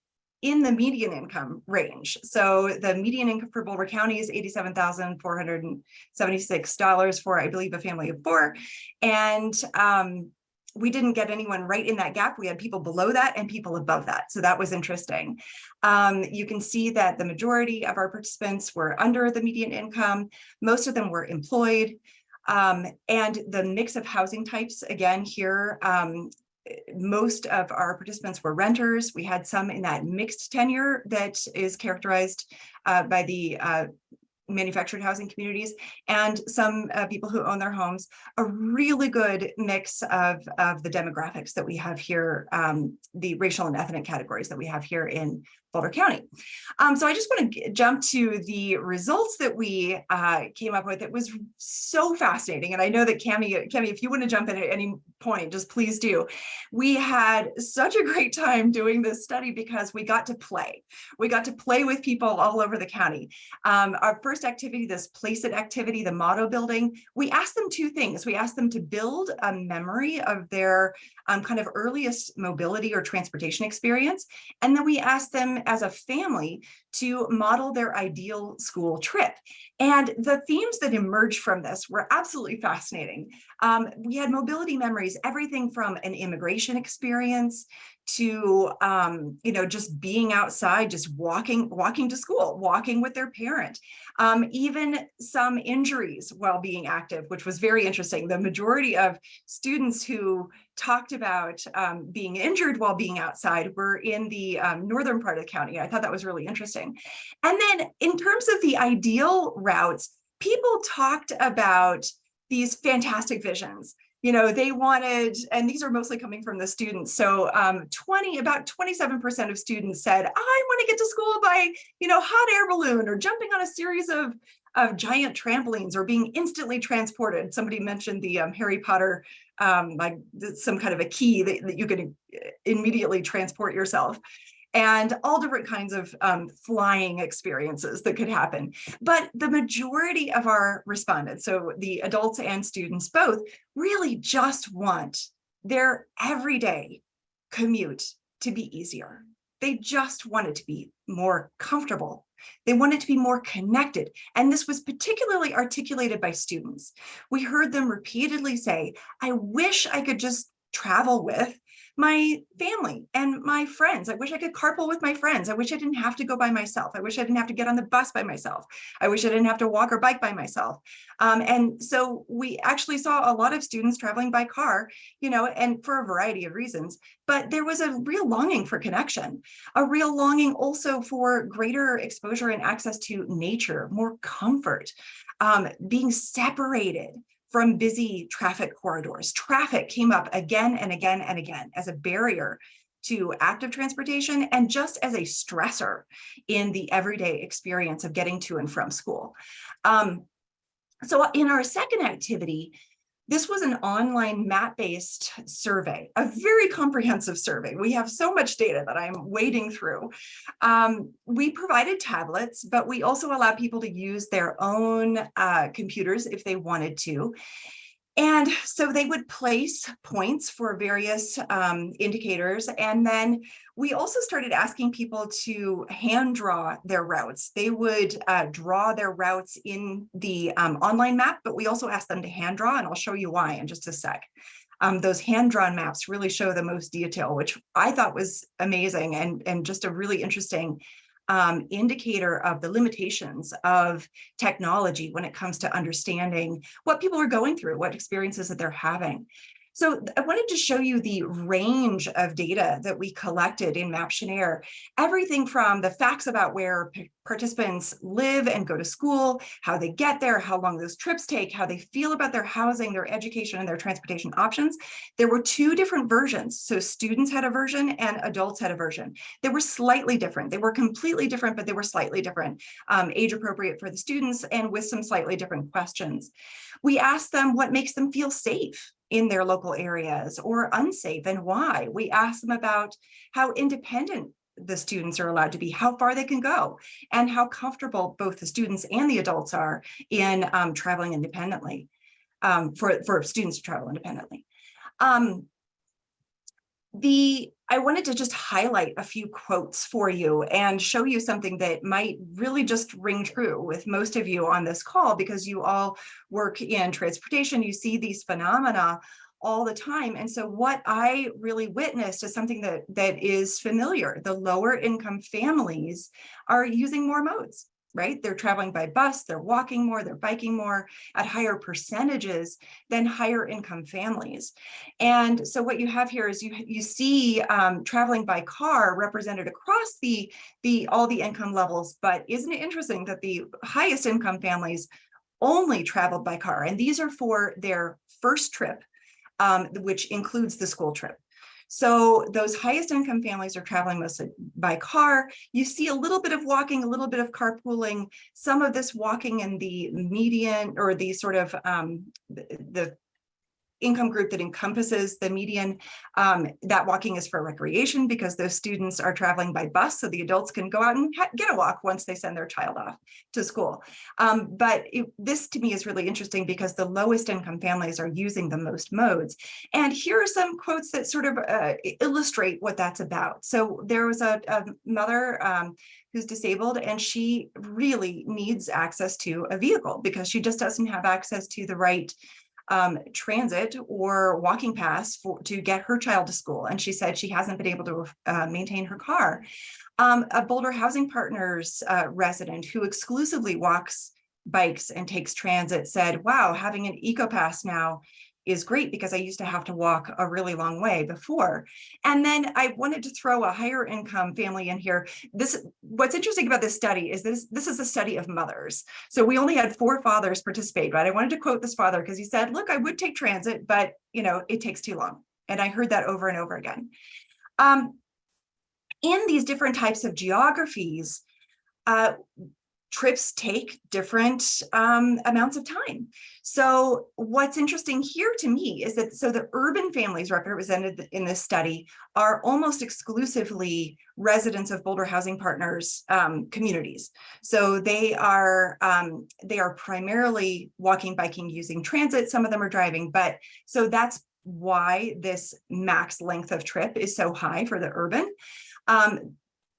in the median income range. So the median income for Boulder County is $87,476 for, I believe, a family of 4. And we didn't get anyone right in that gap. We had people below that and people above that. So that was interesting. You can see that the majority of our participants were under the median income. Most of them were employed. And the mix of housing types, again, here, most of our participants were renters. We had some in that mixed tenure that is characterized by the manufactured housing communities, and some people who own their homes. A really good mix of the demographics that we have here, the racial and ethnic categories that we have here in Boulder County. So I just want to jump to the results that we came up with. It was so fascinating. And I know that Cami, if you want to jump in at any point, just please do. We had such a great time doing this study because we got to play. We got to play with people all over the county. Our first activity, this Place It activity, the motto building, we asked them 2 things. We asked them to build a memory of their kind of earliest mobility or transportation experience. And then we asked them as a family to model their ideal school trip. And the themes that emerged from this were absolutely fascinating. We had mobility memories, everything from an immigration experience to, you know, just being outside, just walking to school, walking with their parent, even some injuries while being active, which was very interesting. The majority of students who talked about being injured while being outside were in the northern part of the county. I thought that was really interesting. And then in terms of the ideal routes, people talked about these fantastic visions. You know, they wanted, and these are mostly coming from the students. So about 27% of students said, I want to get to school by, you know, hot air balloon or jumping on a series of giant trampolines or being instantly transported. Somebody mentioned the Harry Potter, like some kind of a key that you could immediately transport yourself. And all different kinds of flying experiences that could happen. But the majority of our respondents, so the adults and students both, really just want their everyday commute to be easier. They just want it to be more comfortable. They want it to be more connected. And this was particularly articulated by students. We heard them repeatedly say, I wish I could just travel with my family and my friends. I wish I could carpool with my friends. I wish I didn't have to go by myself. I wish I didn't have to get on the bus by myself. I wish I didn't have to walk or bike by myself. And so we actually saw a lot of students traveling by car, you know, and for a variety of reasons, but there was a real longing for connection, a real longing also for greater exposure and access to nature, more comfort, being separated from busy traffic corridors. Traffic came up again and again and again as a barrier to active transportation and just as a stressor in the everyday experience of getting to and from school. So in our second activity, this was an online map-based survey, a very comprehensive survey. We have so much data that I'm wading through. We provided tablets, but we also allowed people to use their own computers if they wanted to. And so they would place points for various indicators. And then we also started asking people to hand draw their routes. They would draw their routes in the online map, but we also asked them to hand draw, and I'll show you why in just a sec. Those hand-drawn maps really show the most detail, which I thought was amazing and just a really interesting indicator of the limitations of technology when it comes to understanding what people are going through, what experiences that they're having. So I wanted to show you the range of data that we collected in Maptionnaire, everything from the facts about where participants live and go to school, how they get there, how long those trips take, how they feel about their housing, their education, and their transportation options. There were two different versions. So students had a version and adults had a version. They were slightly different. They were completely different, but they were slightly different, age appropriate for the students and with some slightly different questions. We asked them what makes them feel safe in their local areas or unsafe and why. We asked them about how independent the students are allowed to be, how far they can go, and how comfortable both the students and the adults are in traveling independently, for students to travel independently. I wanted to just highlight a few quotes for you and show you something that might really just ring true with most of you on this call, because you all work in transportation, you see these phenomena all the time. And so what I really witnessed is something that is familiar. The lower income families are using more modes, right? They're traveling by bus, they're walking more, they're biking more at higher percentages than higher income families. And so what you have here is you see traveling by car represented across all the income levels, but isn't it interesting that the highest income families only traveled by car? And these are for their first trip, which includes the school trip. So those highest income families are traveling mostly by car. You see a little bit of walking, a little bit of carpooling, some of this walking in the median or the sort of the income group that encompasses the median. That walking is for recreation because those students are traveling by bus, so the adults can go out and get a walk once they send their child off to school. But this to me is really interesting because the lowest income families are using the most modes. And here are some quotes that sort of illustrate what that's about. So there was a mother who's disabled, and she really needs access to a vehicle because she just doesn't have access to the right transit or walking paths to get her child to school. And she said she hasn't been able to maintain her car. A Boulder Housing Partners resident who exclusively walks, bikes, and takes transit said, wow, having an EcoPass now is great because I used to have to walk a really long way before. And then I wanted to throw a higher income family in here. What's interesting about this study is this is a study of mothers. So we only had 4 fathers participate, but I wanted to quote this father because he said, look, I would take transit, but it takes too long. And I heard that over and over again. In these different types of geographies, trips take different amounts of time. So what's interesting here to me is that the urban families represented in this study are almost exclusively residents of Boulder Housing Partners communities. So they are primarily walking, biking, using transit. Some of them are driving, but so that's why this max length of trip is so high for the urban.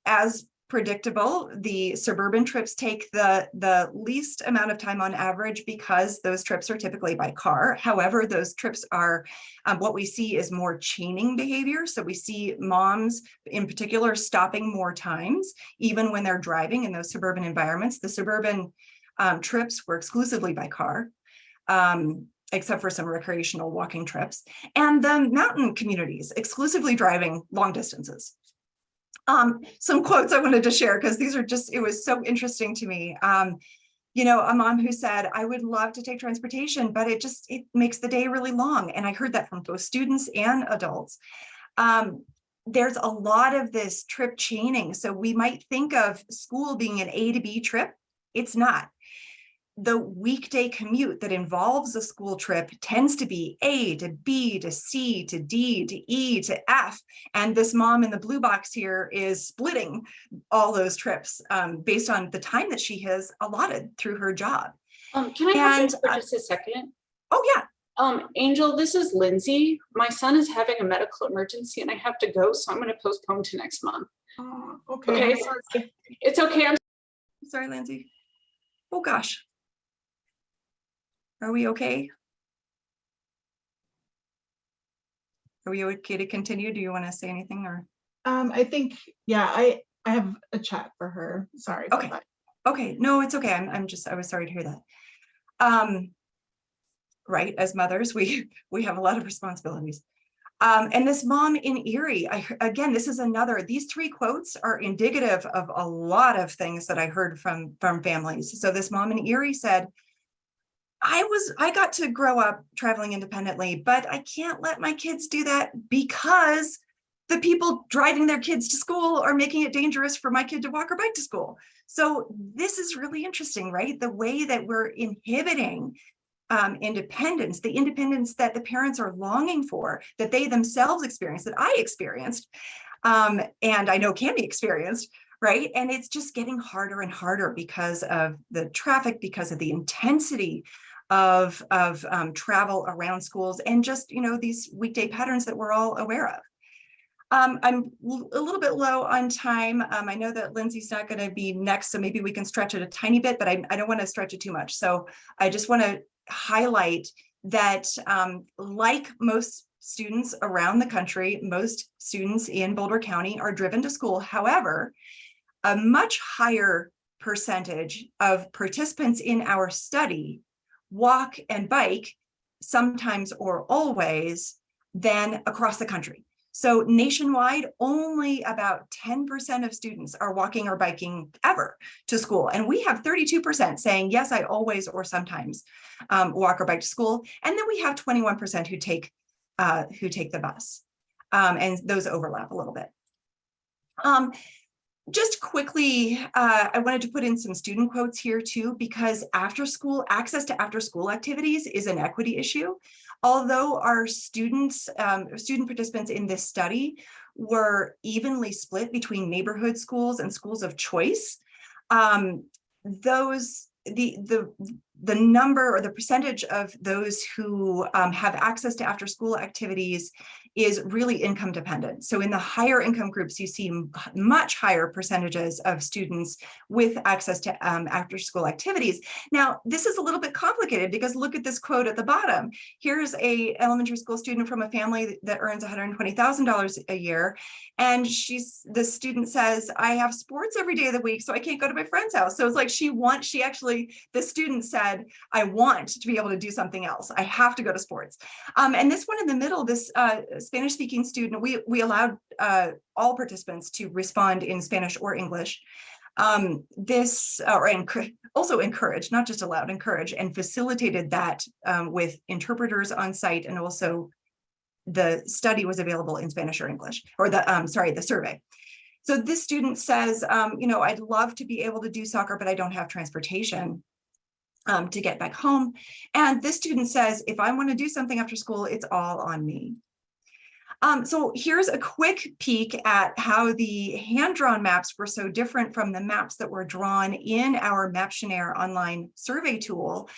As predictable, the suburban trips take the least amount of time on average because those trips are typically by car. However, those trips are, what we see is more chaining behavior. So we see moms in particular stopping more times, even when they're driving in those suburban environments. The suburban trips were exclusively by car. Except for some recreational walking trips, and the mountain communities exclusively driving long distances. Some quotes I wanted to share because these are it was so interesting to me. A mom who said, I would love to take transportation, but it makes the day really long. And I heard that from both students and adults. There's a lot of this trip chaining. So we might think of school being an A to B trip. It's not. The weekday commute that involves a school trip tends to be A to B to C to D to E to F. And this mom in the blue box here is splitting all those trips based on the time that she has allotted through her job. Can I have for just a second? Oh, yeah. Angel, this is Lindsay. My son is having a medical emergency and I have to go, so I'm going to postpone to next month. Okay. Okay. I'm sorry. It's okay. I'm Sorry, Lindsay. Oh, gosh. Are we okay? Are we okay to continue? Do you want to say anything or? I think, yeah, I have a chat for her. Sorry. about Okay. that. Okay, no, it's okay. I was sorry to hear that. Right, as mothers, we have a lot of responsibilities. And this mom in Erie, again, this is another, these 3 quotes are indicative of a lot of things that I heard from families. So this mom in Erie said, I got to grow up traveling independently, but I can't let my kids do that because the people driving their kids to school are making it dangerous for my kid to walk or bike to school. So this is really interesting, right? The way that we're inhibiting independence, the independence that the parents are longing for, that they themselves experienced, that I experienced, and I know can be experienced, right? And it's just getting harder and harder because of the traffic, because of the intensity of travel around schools, and just, you know, these weekday patterns that we're all aware of. I'm a little bit low on time. I know that Lindsay's not going to be next, so maybe we can stretch it a tiny bit, but I don't want to stretch it too much. So I just want to highlight that like most students around the country, most students in Boulder County are driven to school. However, a much higher percentage of participants in our study walk and bike sometimes or always than across the country. So nationwide, only about 10% of students are walking or biking ever to school. And we have 32% saying, yes, I always or sometimes walk or bike to school. And then we have 21% who take the bus. And those overlap a little bit. Just quickly, I wanted to put in some student quotes here too, because access to after school activities is an equity issue. Although our student participants in this study were evenly split between neighborhood schools and schools of choice, the number or the percentage of those who have access to after school activities is really income dependent. So in the higher income groups, you see much higher percentages of students with access to after school activities. Now, this is a little bit complicated because look at this quote at the bottom. Here's a elementary school student from a family that earns $120,000 a year. And the student says, I have sports every day of the week, so I can't go to my friend's house. So it's like the student said, I want to be able to do something else. I have to go to sports. And this one in the middle, this Spanish speaking student, we allowed all participants to respond in Spanish or English. Also encouraged, not just allowed, encouraged and facilitated that with interpreters on site, and also the study was available in Spanish or English, or the survey. So this student says, I'd love to be able to do soccer, but I don't have transportation to get back home. And this student says, if I want to do something after school, it's all on me. So here's a quick peek at how the hand-drawn maps were so different from the maps that were drawn in our Maptionnaire online survey tool.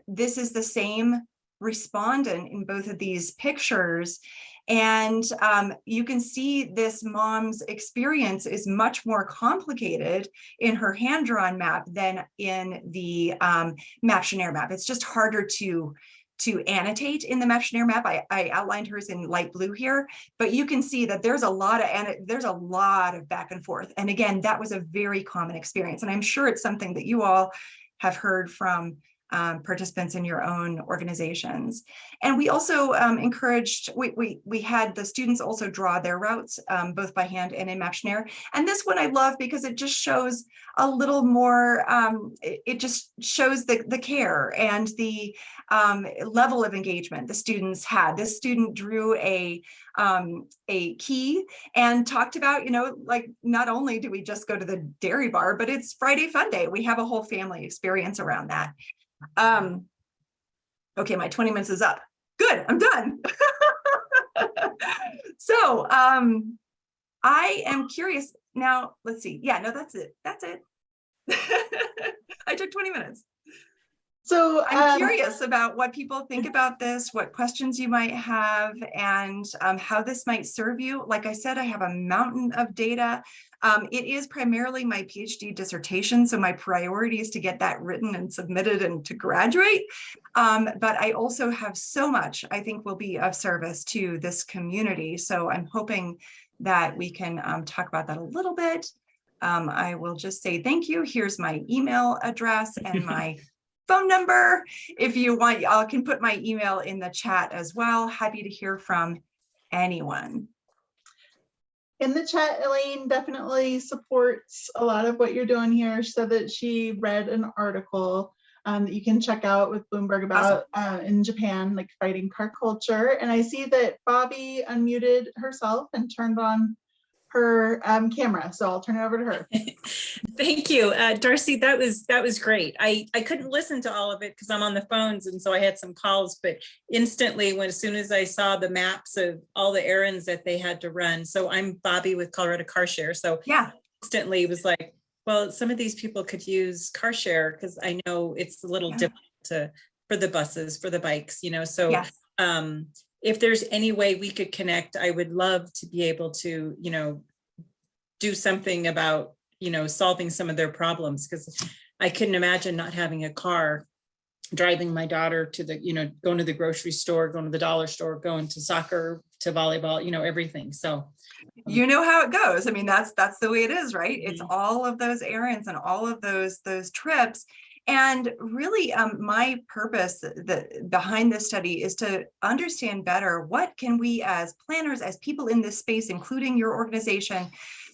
This is the same respondent in both of these pictures. And you can see this mom's experience is much more complicated in her hand-drawn map than in the Maptionnaire map. It's just harder to annotate in the Maptionnaire map. I outlined hers in light blue here, but you can see that there's a lot of back and forth. And again, that was a very common experience. And I'm sure it's something that you all have heard from participants in your own organizations. And we also encouraged, we had the students also draw their routes both by hand and in Maptionnaire. And this one I love because it just shows a little more, it just shows the care and the level of engagement the students had. This student drew a key and talked about, like, not only do we just go to the dairy bar, but it's Friday Fun Day. We have a whole family experience around that. Okay, my 20 minutes is up. Good, I'm done. So I am curious now. Let's see. Yeah, no, that's it. That's it. I took 20 minutes. So I'm curious about what people think about this, what questions you might have, and how this might serve you. Like I said, I have a mountain of data. It is primarily my PhD dissertation, so my priority is to get that written and submitted and to graduate. But I also have so much I think will be of service to this community. So I'm hoping that we can talk about that a little bit. I will just say thank you. Here's my email address and my phone number. If you want, I can put my email in the chat as well. Happy to hear from anyone. In the chat, Elaine definitely supports a lot of what you're doing here. She said that she read an article that you can check out with Bloomberg about in Japan, like fighting car culture. And I see that Bobby unmuted herself and turned on her camera. So I'll turn it over to her. Thank you, Darcy. That was great. I couldn't listen to all of it because I'm on the phones, and so I had some calls. But instantly, as soon as I saw the maps of all the errands that they had to run, so I'm Bobby with Colorado Car Share. So yeah, instantly it was like, well, some of these people could use car share because I know it's a little difficult for the buses, for the bikes, you know. So yes. If there's any way we could connect, I would love to be able to, you know, do something about, you know, solving some of their problems, because I couldn't imagine not having a car, driving my daughter to the, you know, going to the grocery store, going to the dollar store, going to soccer, to volleyball, you know, everything. So you know how it goes. I mean, that's the way it is, right? It's all of those errands and all of those trips. And really, my purpose behind this study is to understand better what can we as planners, as people in this space, including your organization,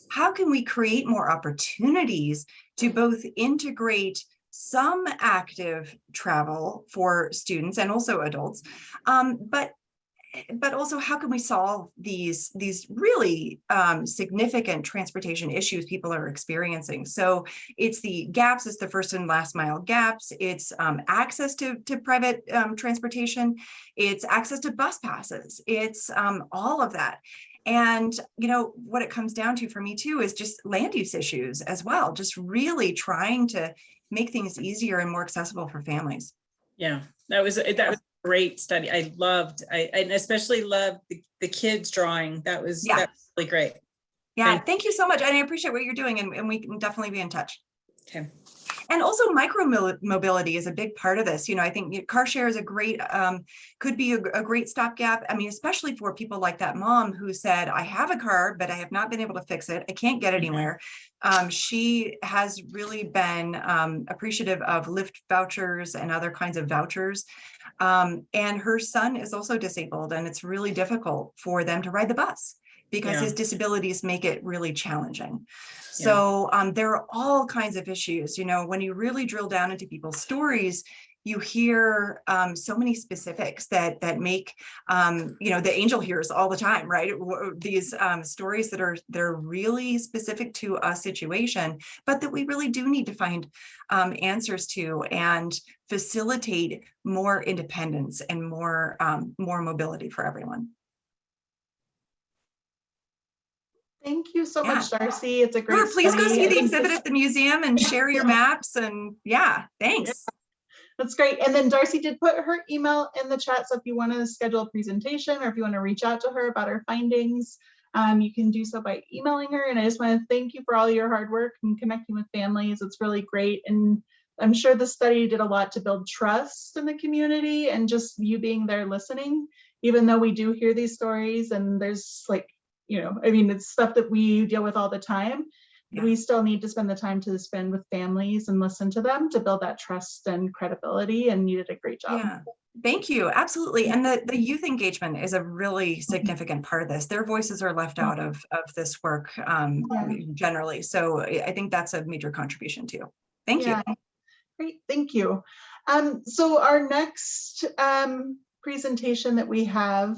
how can we create more opportunities to both integrate some active travel for students and also adults, but also how can we solve these really significant transportation issues people are experiencing? So it's the gaps, it's the first and last mile gaps, it's access to private transportation, it's access to bus passes, it's all of that. And, you know, what it comes down to for me too is just land use issues as well, just really trying to make things easier and more accessible for families. Yeah, that was great study. I especially loved the kids drawing. That was really great. Yeah, thank you so much. And I appreciate what you're doing, and we can definitely be in touch. Okay. And also micro mobility is a big part of this. You know, I think car share is a great, could be a great stopgap. I mean, especially for people like that mom who said, I have a car, but I have not been able to fix it. I can't get anywhere. She has really been appreciative of Lyft vouchers and other kinds of vouchers. And her son is also disabled, and it's really difficult for them to ride the bus because his disabilities make it really challenging. So there are all kinds of issues. You know, when you really drill down into people's stories, you hear so many specifics that make, you know, the angel hears all the time, right? These stories they're really specific to a situation, but that we really do need to find answers to and facilitate more independence and more mobility for everyone. Thank you so much, Darcy. It's a great Sure, please go study. see the exhibit at the museum and share your maps. And thanks. That's great. And then Darcy did put her email in the chat. So if you want to schedule a presentation or if you want to reach out to her about her findings, you can do so by emailing her. And I just want to thank you for all your hard work and connecting with families. It's really great. And I'm sure the study did a lot to build trust in the community and just you being there listening, even though we do hear these stories and there's like, you know, I mean, it's stuff that we deal with all the time. We still need to spend the time to spend with families and listen to them to build that trust and credibility, and you did a great job. Yeah, thank you. Absolutely. And the youth engagement is a really significant part of this. Their voices are left out of this work generally. So I think that's a major contribution too. Thank you. Great, thank you. So our next presentation that we have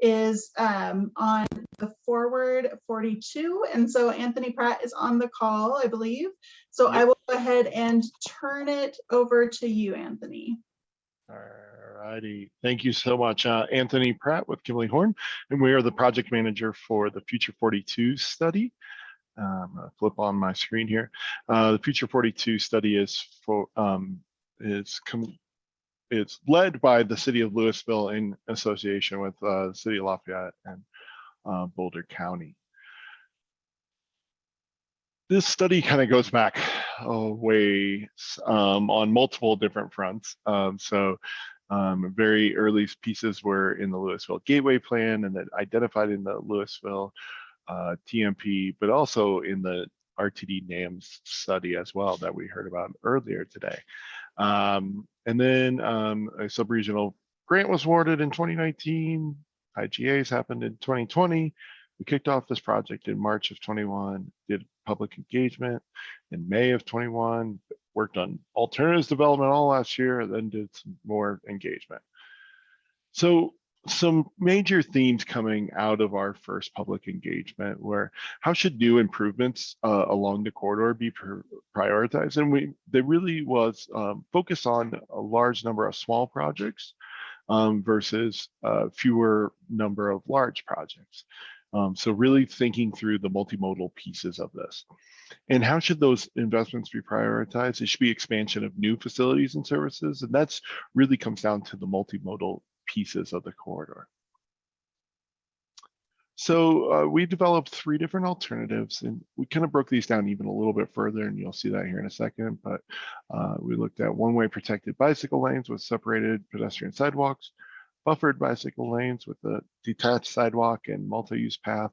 is on the Forward 42. And so Anthony Pratt is on the call, I believe. So I will go ahead and turn it over to you, Anthony. All righty. Thank you so much. Anthony Pratt with Kimberly Horn, and we are the project manager for the Future 42 study. I'm gonna flip on my screen here. The Future 42 study is it's led by the city of Louisville in association with the city of Lafayette and Boulder County. This study kind of goes back way on multiple different fronts. Very early pieces were in the Louisville Gateway Plan and then identified in the Louisville TMP, but also in the RTD NAMS study as well that we heard about earlier today. And then a sub-regional grant was awarded in 2019. IGAs happened in 2020. We kicked off this project in March of 21, did public engagement in May of 21, worked on alternatives development all last year, and then did some more engagement. So some major themes coming out of our first public engagement were how should new improvements along the corridor be prioritized? And there really was focus on a large number of small projects versus fewer number of large projects. So really thinking through the multimodal pieces of this. And how should those investments be prioritized? It should be expansion of new facilities and services. And that's really comes down to the multimodal pieces of the corridor. So we developed 3 different alternatives, and we kind of broke these down even a little bit further, and you'll see that here in a second. But we looked at one-way protected bicycle lanes with separated pedestrian sidewalks, buffered bicycle lanes with a detached sidewalk and multi-use path,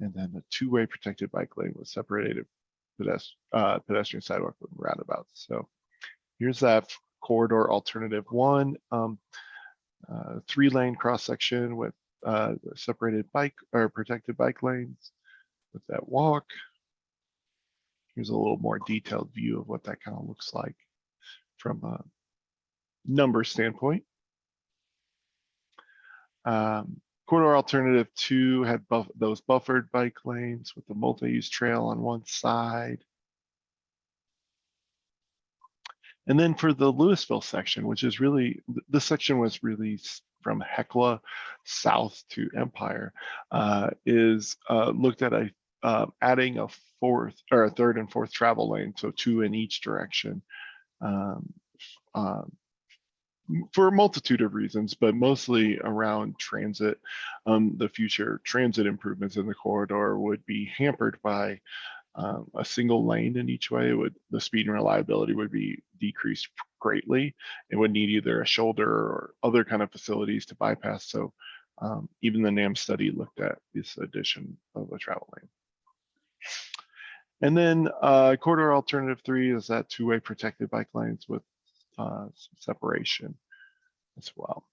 and then a 2-way protected bike lane with separated pedestrian sidewalk with roundabouts. So here's that corridor alternative 1, 3-lane cross section with separated bike or protected bike lanes with that walk. Here's a little more detailed view of what that kind of looks like from a number standpoint. Corridor alternative 2 had those buffered bike lanes with the multi-use trail on one side. And then for the Louisville section, which is really, this section was really from Hecla south to Empire, is looked at adding a 3rd and 4th travel lane, so 2 in each direction. For a multitude of reasons, but mostly around transit. The future transit improvements in the corridor would be hampered by a single lane in each way. The speed and reliability would be decreased greatly. It would need either a shoulder or other kind of facilities to bypass. So even the NAM study looked at this addition of a travel lane. And then corridor alternative 3 is that 2-way protected bike lanes with separation as well.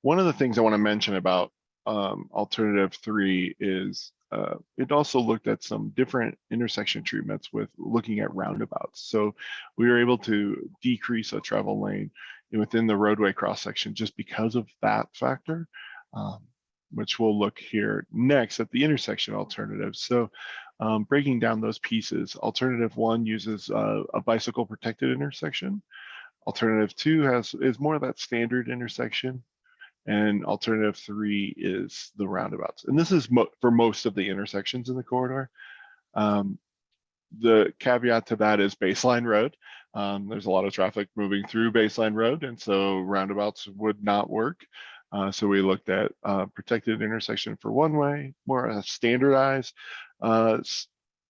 One of the things I want to mention about alternative 3 is it also looked at some different intersection treatments with looking at roundabouts. So we were able to decrease a travel lane within the roadway cross section just because of that factor, which we'll look here next at the intersection alternatives. So breaking down those pieces, alternative 1 uses a bicycle protected intersection. Alternative 2 is more of that standard intersection. And alternative 3 is the roundabouts. And this is for most of the intersections in the corridor. The caveat to that is Baseline Road. There's a lot of traffic moving through Baseline Road, and so roundabouts would not work. So we looked at protected intersection for one-way, more a standardized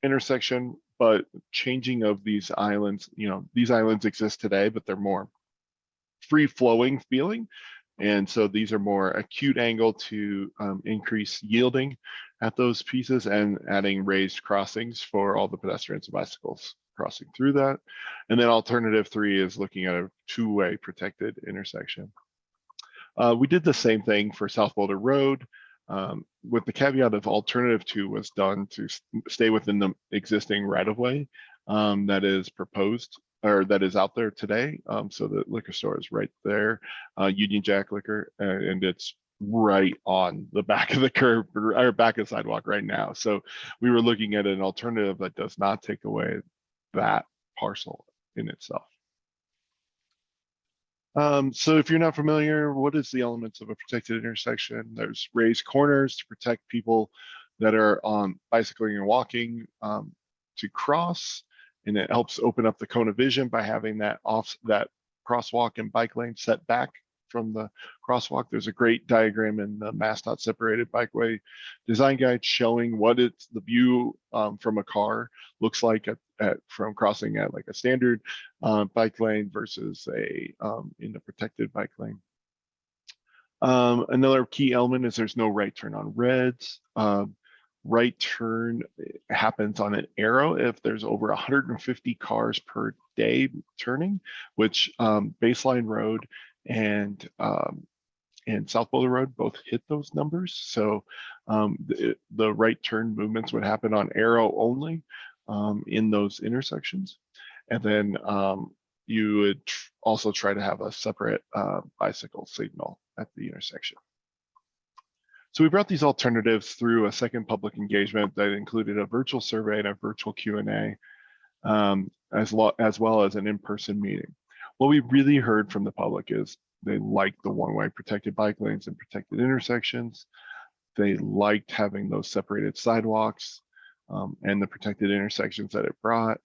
intersection, but changing of these islands. These islands exist today, but they're more free-flowing feeling. And so these are more acute angle to increase yielding at those pieces and adding raised crossings for all the pedestrians and bicycles crossing through that. And then alternative 3 is looking at a 2-way protected intersection. We did the same thing for South Boulder Road with the caveat of alternative 2 was done to stay within the existing right-of-way that is proposed or that is out there today. So the liquor store is right there, Union Jack Liquor, and it's right on the back of the curb or back of the sidewalk right now. So we were looking at an alternative that does not take away that parcel in itself. So if you're not familiar, what is the elements of a protected intersection? There's raised corners to protect people that are bicycling and walking to cross. and it helps open up the cone of vision by having that crosswalk and bike lane set back from the crosswalk. There's a great diagram in the MassDOT separated bikeway design guide showing what it's the view from a car looks like from crossing at like a standard bike lane versus a in a protected bike lane. Another key element is there's no right turn on reds. Right turn happens on an arrow if there's over 150 cars per day turning, which Baseline Road and South Boulder Road both hit those numbers. So the right turn movements would happen on arrow only in those intersections. And then you would also try to have a separate bicycle signal at the intersection. So we brought these alternatives through a second public engagement that included a virtual survey and a virtual Q&A, as well as an in-person meeting. What we really heard from the public is they liked the one-way protected bike lanes and protected intersections. They liked having those separated sidewalks and the protected intersections that it brought.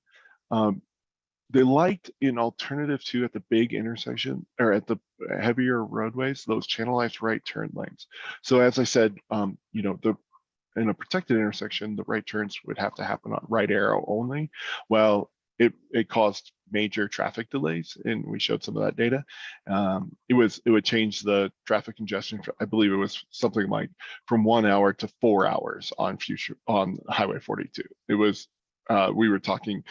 They liked an alternative to at the big intersection or at the heavier roadways, those channelized right turn lanes. So as I said, you know, in a protected intersection, the right turns would have to happen on right arrow only. Well, it caused major traffic delays, and we showed some of that data. It would change the traffic congestion. I believe it was something like from 1 hour to 4 hours on Highway 42. It was we were talking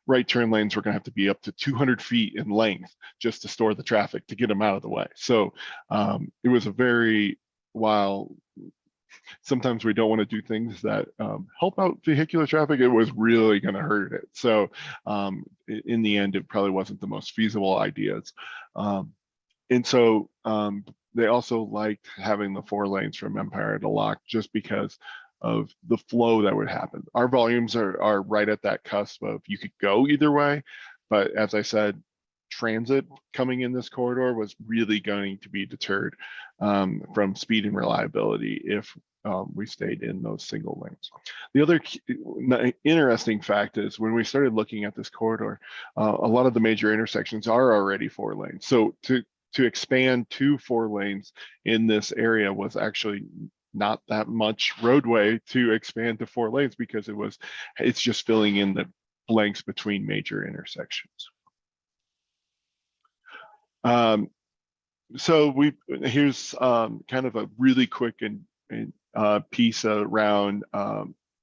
right turn lanes were going to have to be up to 200 feet in length just to store the traffic to get them out of the way. So it was a very, while sometimes we don't want to do things that help out vehicular traffic, it was really going to hurt it. So in the end, it probably wasn't the most feasible ideas. And so they also liked having the 4 lanes from Empire to Locke just because of the flow that would happen. Our volumes are right at that cusp of you could go either way, but as I said, transit coming in this corridor was really going to be deterred from speed and reliability if we stayed in those single lanes. The other interesting fact is when we started looking at this corridor, a lot of the major intersections are already 4 lanes. So to expand to 4 lanes in this area was actually not that much roadway to expand to 4 lanes because it's just filling in the blanks between major intersections. So here's kind of a really quick piece around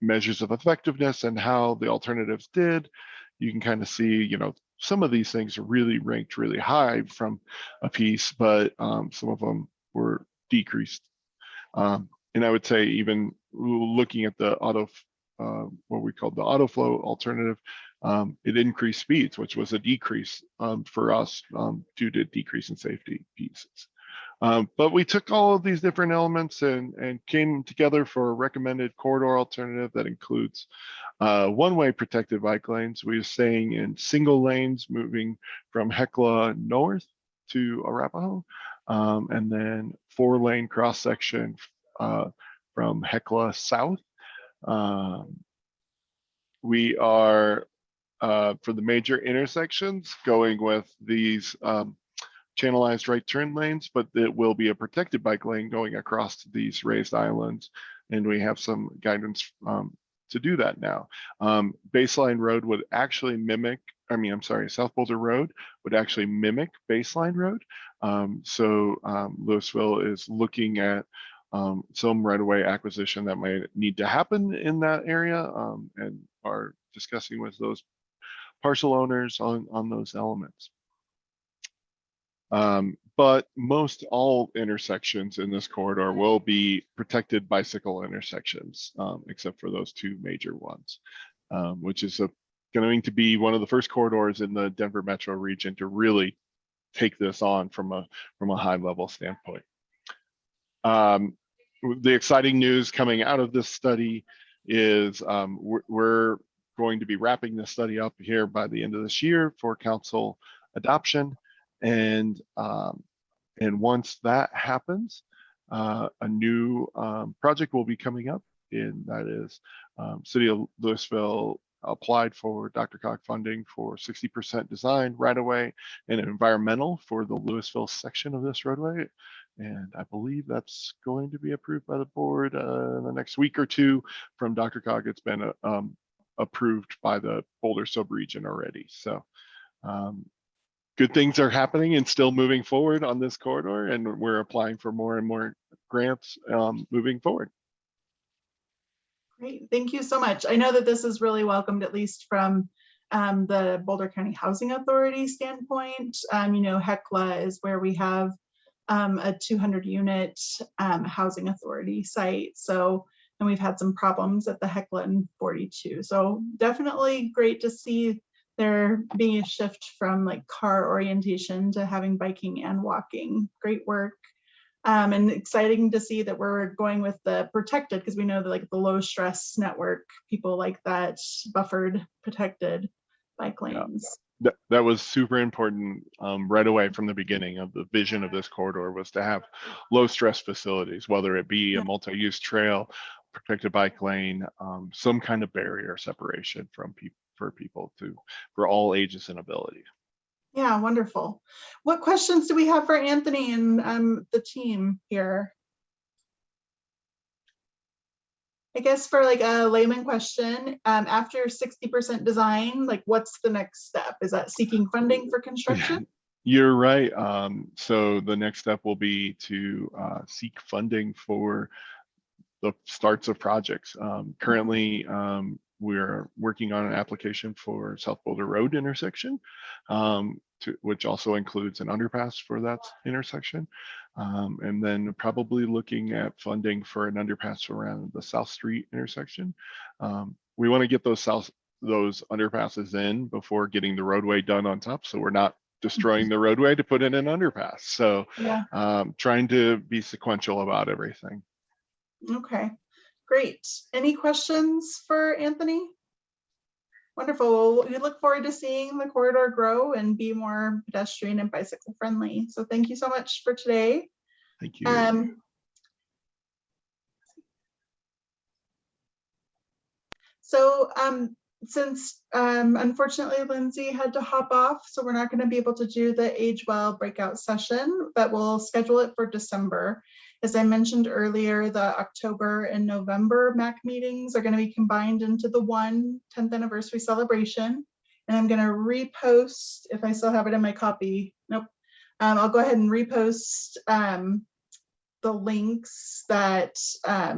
measures of effectiveness and how the alternatives did. You can kind of see, you know, some of these things are really ranked really high from a piece, but some of them were decreased. And I would say even looking at the what we called the autoflow alternative, it increased speeds, which was a decrease for us due to decrease in safety pieces. But we took all of these different elements and came together for a recommended corridor alternative that includes one-way protected bike lanes. We were staying in single lanes moving from Hecla north to Arapahoe, and then 4-lane cross section from Hecla south. We are for the major intersections going with these channelized right turn lanes, but it will be a protected bike lane going across these raised islands, and we have some guidance to do that now. Baseline Road would actually mimic, South Boulder Road would actually mimic Baseline Road. So Louisville is looking at some right-of-way acquisition that might need to happen in that area, and are discussing with those parcel owners on those elements. But most all intersections in this corridor will be protected bicycle intersections, except for those 2 major ones, which is going to be one of the first corridors in the Denver metro region to really take this on from a high level standpoint. The exciting news coming out of this study is we're going to be wrapping this study up here by the end of this year for council adoption. And once that happens, a new project will be coming up, and that is City of Louisville applied for DRCOG funding for 60% design right away and environmental for the Louisville section of this roadway. And I believe that's going to be approved by the board in the next week or two. From DRCOG, it's been approved by the Boulder subregion already. So good things are happening and still moving forward on this corridor, and we're applying for more and more grants moving forward. Great, thank you so much. I know that this is really welcomed, at least from the Boulder County Housing Authority standpoint. You know, HECLA is where we have a 200 unit housing authority site. So, and we've had some problems at the HECLA in 42. So definitely great to see there being a shift from like car orientation to having biking and walking. Great work. And exciting to see that we're going with the protected, because we know that like the low stress network, people like that buffered, protected bike lanes. That was super important right away from the beginning of the vision of this corridor, was to have low stress facilities, whether it be a multi-use trail, protected bike lane, some kind of barrier separation from people, for all ages and abilities. Yeah, wonderful. What questions do we have for Anthony and the team here? I guess for like a layman question, after 60% design, like what's the next step? Is that seeking funding for construction? You're right. So the next step will be to seek funding for the starts of projects. Currently, we're working on an application for South Boulder Road intersection, which also includes an underpass for that intersection. And then probably looking at funding for an underpass around the South Street intersection. We want to get those underpasses in before getting the roadway done on top, so we're not destroying the roadway to put in an underpass. So trying to be sequential about everything. Okay, great. Any questions for Anthony? Wonderful. Well, we look forward to seeing the corridor grow and be more pedestrian and bicycle friendly. So thank you so much for today. Thank you. Since unfortunately Lindsay had to hop off, so we're not going to be able to do the Age Well breakout session, but we'll schedule it for December. As I mentioned earlier, the October and November MAC meetings are going to be combined into the 10th anniversary celebration. And I'm going to repost, if I still have it in my copy. Nope. I'll go ahead and repost the links that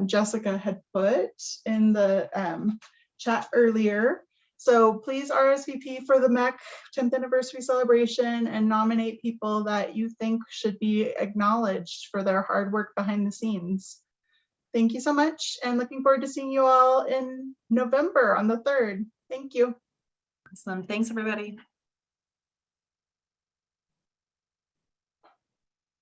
Jessica had put in the chat earlier. So please RSVP for the MAC 10th anniversary celebration and nominate people that you think should be acknowledged for their hard work behind the scenes. Thank you so much, and looking forward to seeing you all in November on the 3rd. Thank you. Awesome. Thanks, everybody.